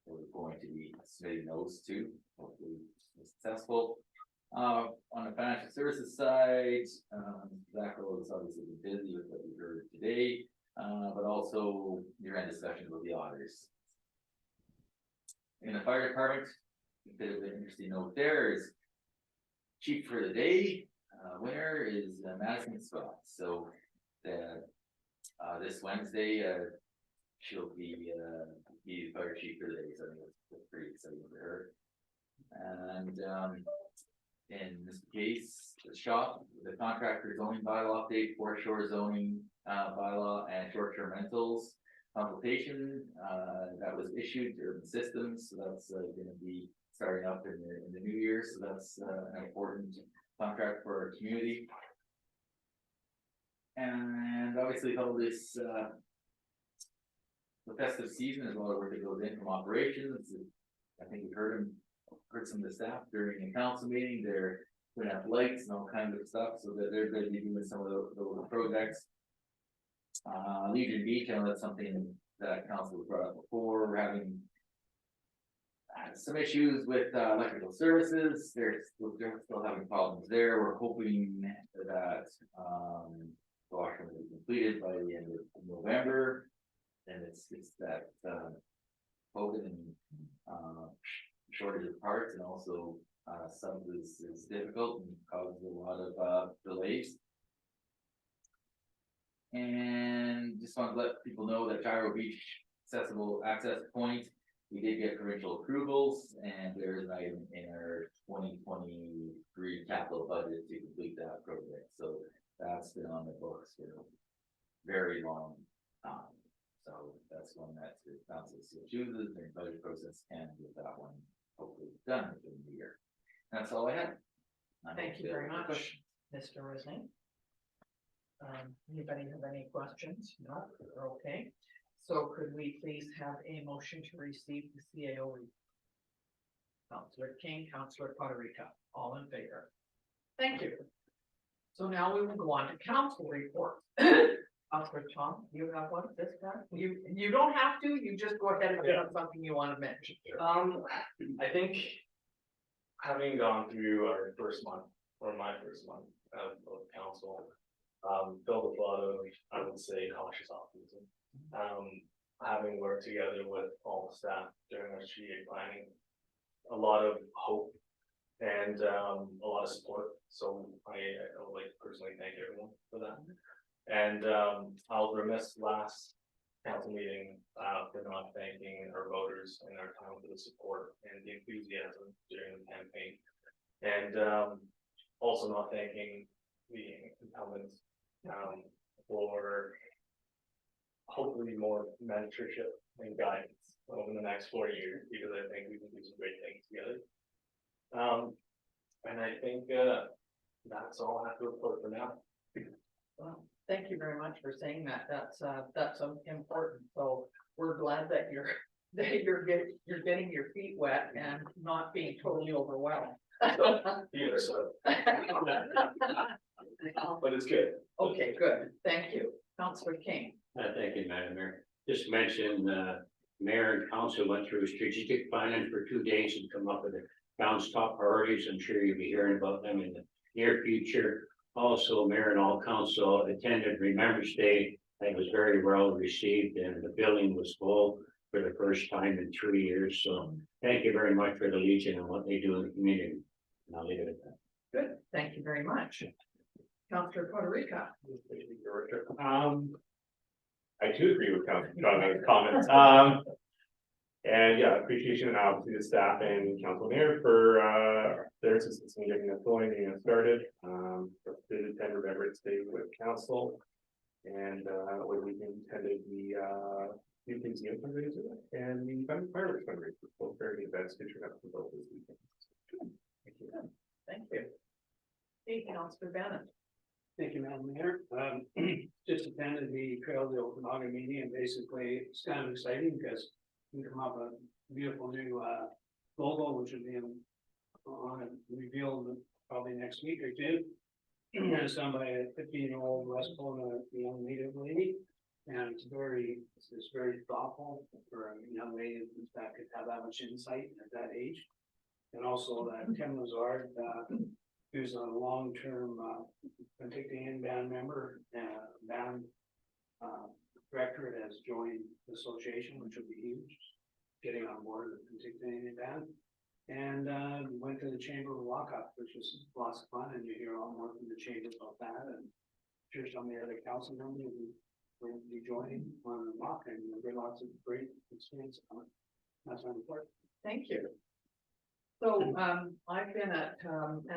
we're going to be submitting those two, hopefully successful. On the financial services side, Zach is obviously been busy with what we heard today, but also year-end discussions with the auditors. In the fire department, a bit of an interesting note there is chief for the day. Winner is Madison Scott. So this Wednesday, she'll be the fire chief for the day. So I think that's pretty exciting for her. And in this case, the shop, the contractor zoning bylaw update, foreshore zoning bylaw, and short-term rentals consultation that was issued to Urban Systems. So that's going to be starting up in the new year. So that's an important contract for our community. And obviously, all this the festive season is a lot of work that goes in from operations. I think we heard some of the staff during the council meeting. They're putting up lights and all kinds of stuff, so that they're gonna be doing some of the projects. Legion Beach, I know that's something that council brought up before, we're having some issues with electrical services, they're still having problems there, we're hoping that washroom will be completed by the end of November. And it's that COVID and shortage of parts, and also some of this is difficult and causes a lot of delays. And just want to let people know that Gyro Beach accessible access point, we did get provincial approvals, and there is an item in our 2023 capital budget to complete that project. So that's been on the books for a very long time. So that's one that the council still chooses during budget process, and with that one hopefully done within the year. That's all I had. Thank you very much, Mr. Rising. Anybody have any questions? No, okay. So could we please have a motion to receive the CAO? Councillor King, Councillor Poderica, all in favor? Thank you. So now we will go on to council report. Councillor Tom, you have one this time? You don't have to, you just go ahead and have something you want to mention. I think having gone through our first month, or my first month of council, filled with a lot of, I would say, cautious optimism. Having worked together with all the staff during our strategic planning, a lot of hope and a lot of support. So I would like to personally thank everyone for that. And I was remiss last council meeting for not thanking our voters and our town for the support and the enthusiasm during the campaign. And also not thanking the incumbents for hopefully more mentorship and guidance over the next 4 years, because I think we can do some great things together. And I think that's all I have to report for now. Well, thank you very much for saying that. That's important. So we're glad that you're getting your feet wet and not being totally overwhelmed. Either so. But it's good. Okay, good. Thank you. Councillor King. Thank you, Madam Mayor. Just mentioned, mayor and council went through strategic planning for 2 days and come up with the town's top priorities. I'm sure you'll be hearing about them in the near future. Also, mayor and all council attended Remembrance Day. It was very well received, and the building was full for the first time in 3 years. So thank you very much for the Legion and what they do in the community. And I'll leave it at that. Good. Thank you very much. Councillor Poderica. I too agree with Councilor comments. And yeah, appreciation obviously the staff and council mayor for their assistance in getting us going, getting us started. Did attend Remembrance Day with council, and where we attended the New Museum fundraiser and the fireworks fundraiser. Both very events to turn up for both this weekend. Thank you. Thank you. Hey, Councillor Bennett. Thank you, Madam Mayor. Just attended the Trail of the Okanagan meeting, and basically it's kind of exciting because we come up with a beautiful new logo, which will be revealed probably next week or two. It's done by a 15-year-old West Kelowna young native lady, and it's very thoughtful for a young lady that could have that much insight at that age. And also that Tim Lazard, who's a long-term Penticton band member, band director, has joined the association, which will be huge, getting on board the Penticton band. And went to the Chamber of Lockup, which was lots of fun, and you hear a lot more from the chamber about that. And I'm sure some of the other council members will be joining on the lock, and there'll be lots of great experience on it. That's my report. Thank you. So I've been at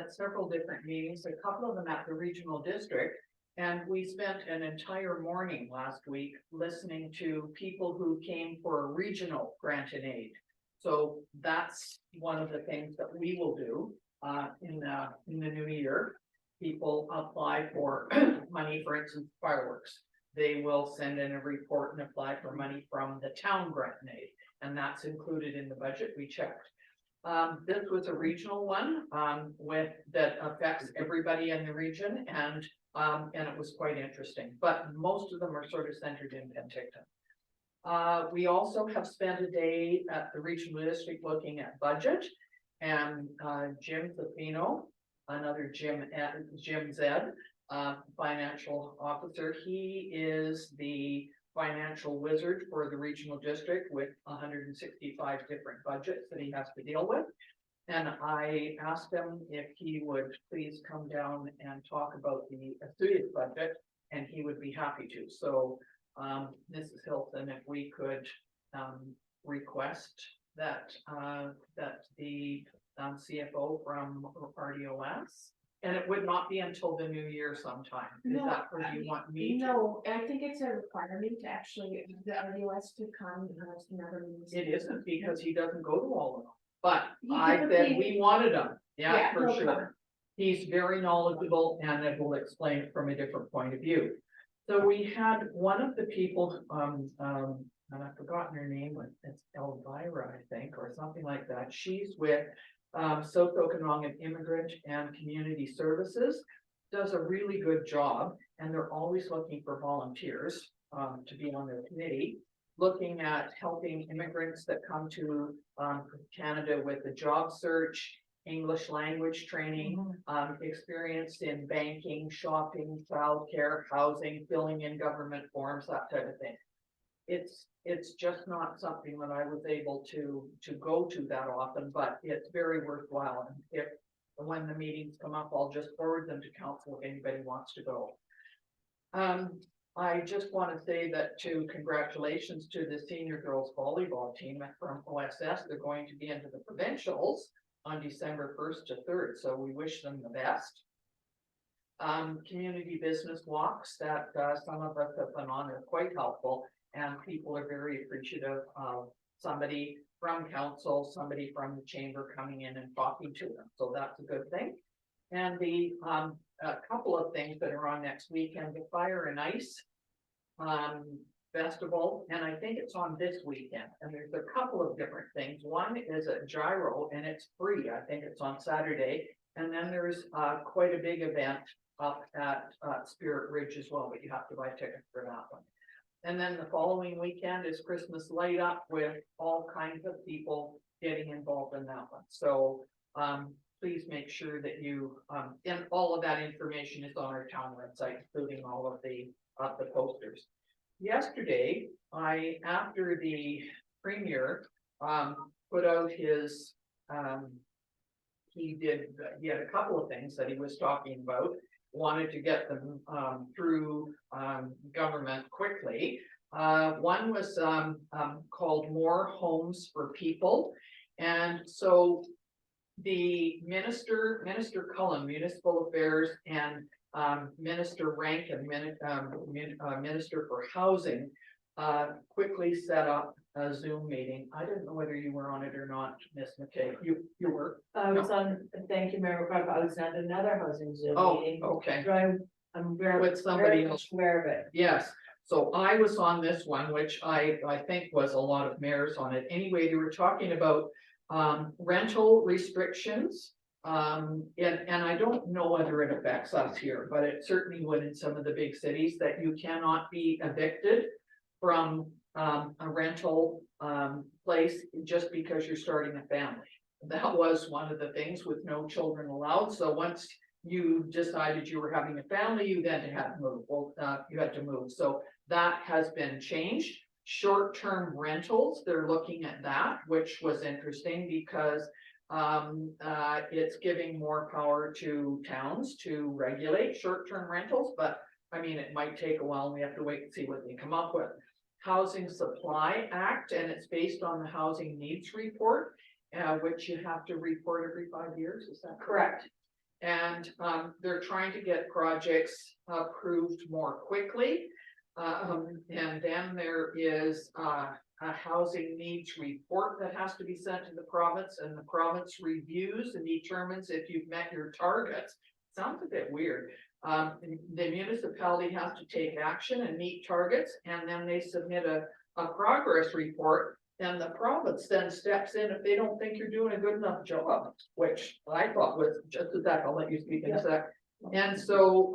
several different meetings, a couple of them at the regional district, and we spent an entire morning last week listening to people who came for a regional grant and aid. So that's one of the things that we will do in the new year. People apply for money, for instance, fireworks. They will send in a report and apply for money from the town grant and aid, and that's included in the budget. We checked This was a regional one, that affects everybody in the region and it was quite interesting, but most of them are sort of centered in Penticton. We also have spent a day at the regional district looking at budget and, Jim Zafino, another Jim Zed, financial officer. He is the financial wizard for the regional district with 165 different budgets that he has to deal with. And I asked him if he would please come down and talk about the affiliate budget, and he would be happy to. So, Mrs. Hilton, if we could, request that, that the, CFO from RDOS, and it would not be until the new year sometime. Is No, that where you want me to? No, I think it's a requirement to actually, the RDOS to come because never. It isn't because he doesn't go to all of them, but He I said typically- we wanted him, yeah, Yeah, for he'll sure. come. He's very knowledgeable and it will explain it from a different point of view. So we had one of the people, and I've forgotten her name, but it's Elvira, I think, or something like that. She's with socioeconomic immigrant and community services, does a really good job, and they're always looking for volunteers to be on their committee, looking at helping immigrants that come to Canada with a job search, English language training, experience in banking, shopping, childcare, housing, filling in government forms, that type of thing. It's just not something that I was able to go to that often, but it's very worthwhile. And if, when the meetings come up, I'll just forward them to council if anybody wants to go. I just want to say that congratulations to the senior girls volleyball team from OSS. They're going to be into the provincials on December 1st to 3rd. So we wish them the best. Community business walks that some of us have been on are quite helpful. And people are very appreciative of somebody from council, somebody from the chamber coming in and talking to them. So that's a good thing. And the a couple of things that are on next weekend, the Fire and Ice festival, and I think it's on this weekend. And there's a couple of different things. One is a gyro and it's free. I think it's on Saturday. And then there's quite a big event up at Spirit Ridge as well, but you have to buy tickets for that one. And then the following weekend is Christmas light up with all kinds of people getting involved in that one. So please make sure that you, and all of that information is on our town website, including all of the posters. Yesterday, after the premier put out his, he had a couple of things that he was talking about. Wanted to get them through government quickly. One was called More Homes for People. And so the Minister Cullen, Municipal Affairs, and Minister Rankin, Minister for Housing, quickly set up a Zoom meeting. I didn't know whether you were on it or not, Ms. McKay. You were? I was on, thank you, Mayor McCarthy, I was at another housing Zoom meeting. Oh, okay. So I'm very, With somebody very else. much aware of it. Yes, so I was on this one, which I think was a lot of mayors on it. Anyway, they were talking about rental restrictions. And I don't know whether it affects us here, but it certainly would in some of the big cities, that you cannot be evicted from a rental place just because you're starting a family. That was one of the things with no children allowed. So once you decided you were having a family, you then had to move. Well, you had to move. So that has been changed. Short-term rentals, they're looking at that, which was interesting because it's giving more power to towns to regulate short-term rentals, but I mean, it might take a while and we have to wait and see what they come up with. Housing Supply Act, and it's based on the Housing Needs Report, which you have to report every 5 years, is that correct? And they're trying to get projects approved more quickly. And then there is a housing needs report that has to be sent to the province, and the province reviews and determines if you've met your targets. Sounds a bit weird. The municipality has to take action and meet targets, and then they submit a progress report And the province then steps in if they don't think you're doing a good enough job, which I thought was just a sec, I'll let you speak in a sec. And so,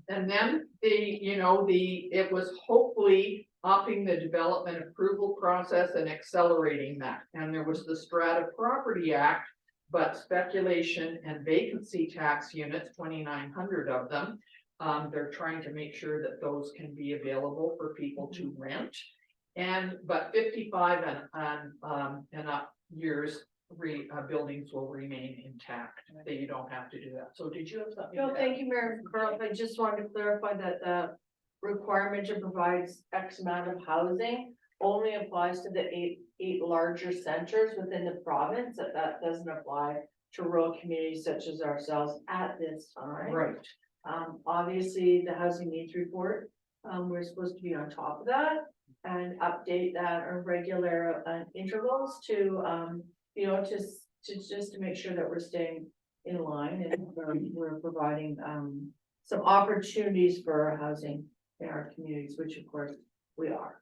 and then it was hopefully upping the development approval process and accelerating that. And there was the Strata Property Act, but speculation and vacancy tax units, 2,900 of them. They're trying to make sure that those can be available for people to rent. But 55 and up years, buildings will remain intact, that you don't have to do that. So did you have something? No, to thank add? you, Mayor McCarthy. I just wanted to clarify that the requirement to provide X amount of housing only applies to the eight larger centers within the province, that doesn't apply to rural communities such as ourselves at this time. Right. Obviously, the housing needs report, we're supposed to be on top of that and update that on regular intervals to, just to make sure that we're staying in line and we're providing, some opportunities for housing in our communities, which of course we are.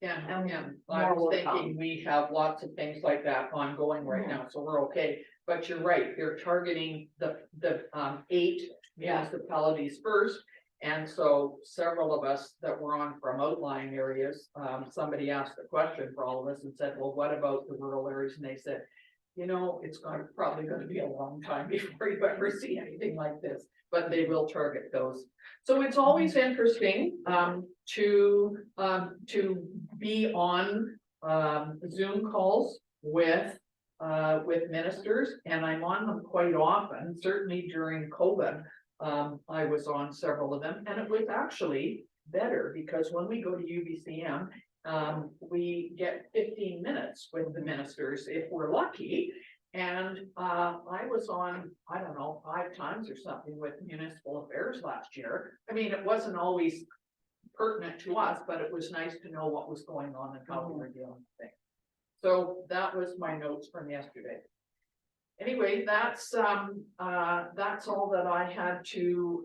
Yeah, And yeah, more I was will thinking come. we have lots of things like that ongoing right now, so we're okay. But you're right, they're targeting the 8 municipalities first. And so several of us that were on from outlying areas, somebody asked a question for all of us and said, well, what about the rural areas? And they said, it's probably gonna be a long time before you ever see anything like this, but they will target those. So it's always interesting to be on Zoom calls with ministers, and I'm on them quite often, certainly during COVID. I was on several of them, and it was actually better because when we go to UBCM, we get 15 minutes with the ministers if we're lucky. And I was on, I don't know, 5 times or something with municipal affairs last year. I mean, it wasn't always pertinent to us, but it was nice to know what was going on and how we were dealing with things. So that was my notes from yesterday. Anyway, that's all that I had to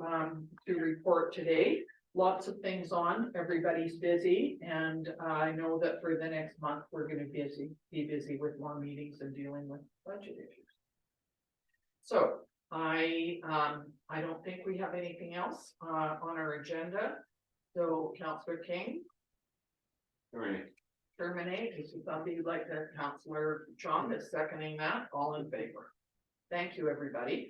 report today. Lots of things on, everybody's busy, and I know that for the next month, we're gonna be busy with more meetings and dealing with budget issues. So I don't think we have anything else on our agenda. So Councillor King, terminate, is there something you'd like to, Councillor Chong is seconding that, all in favor. Thank you, everybody.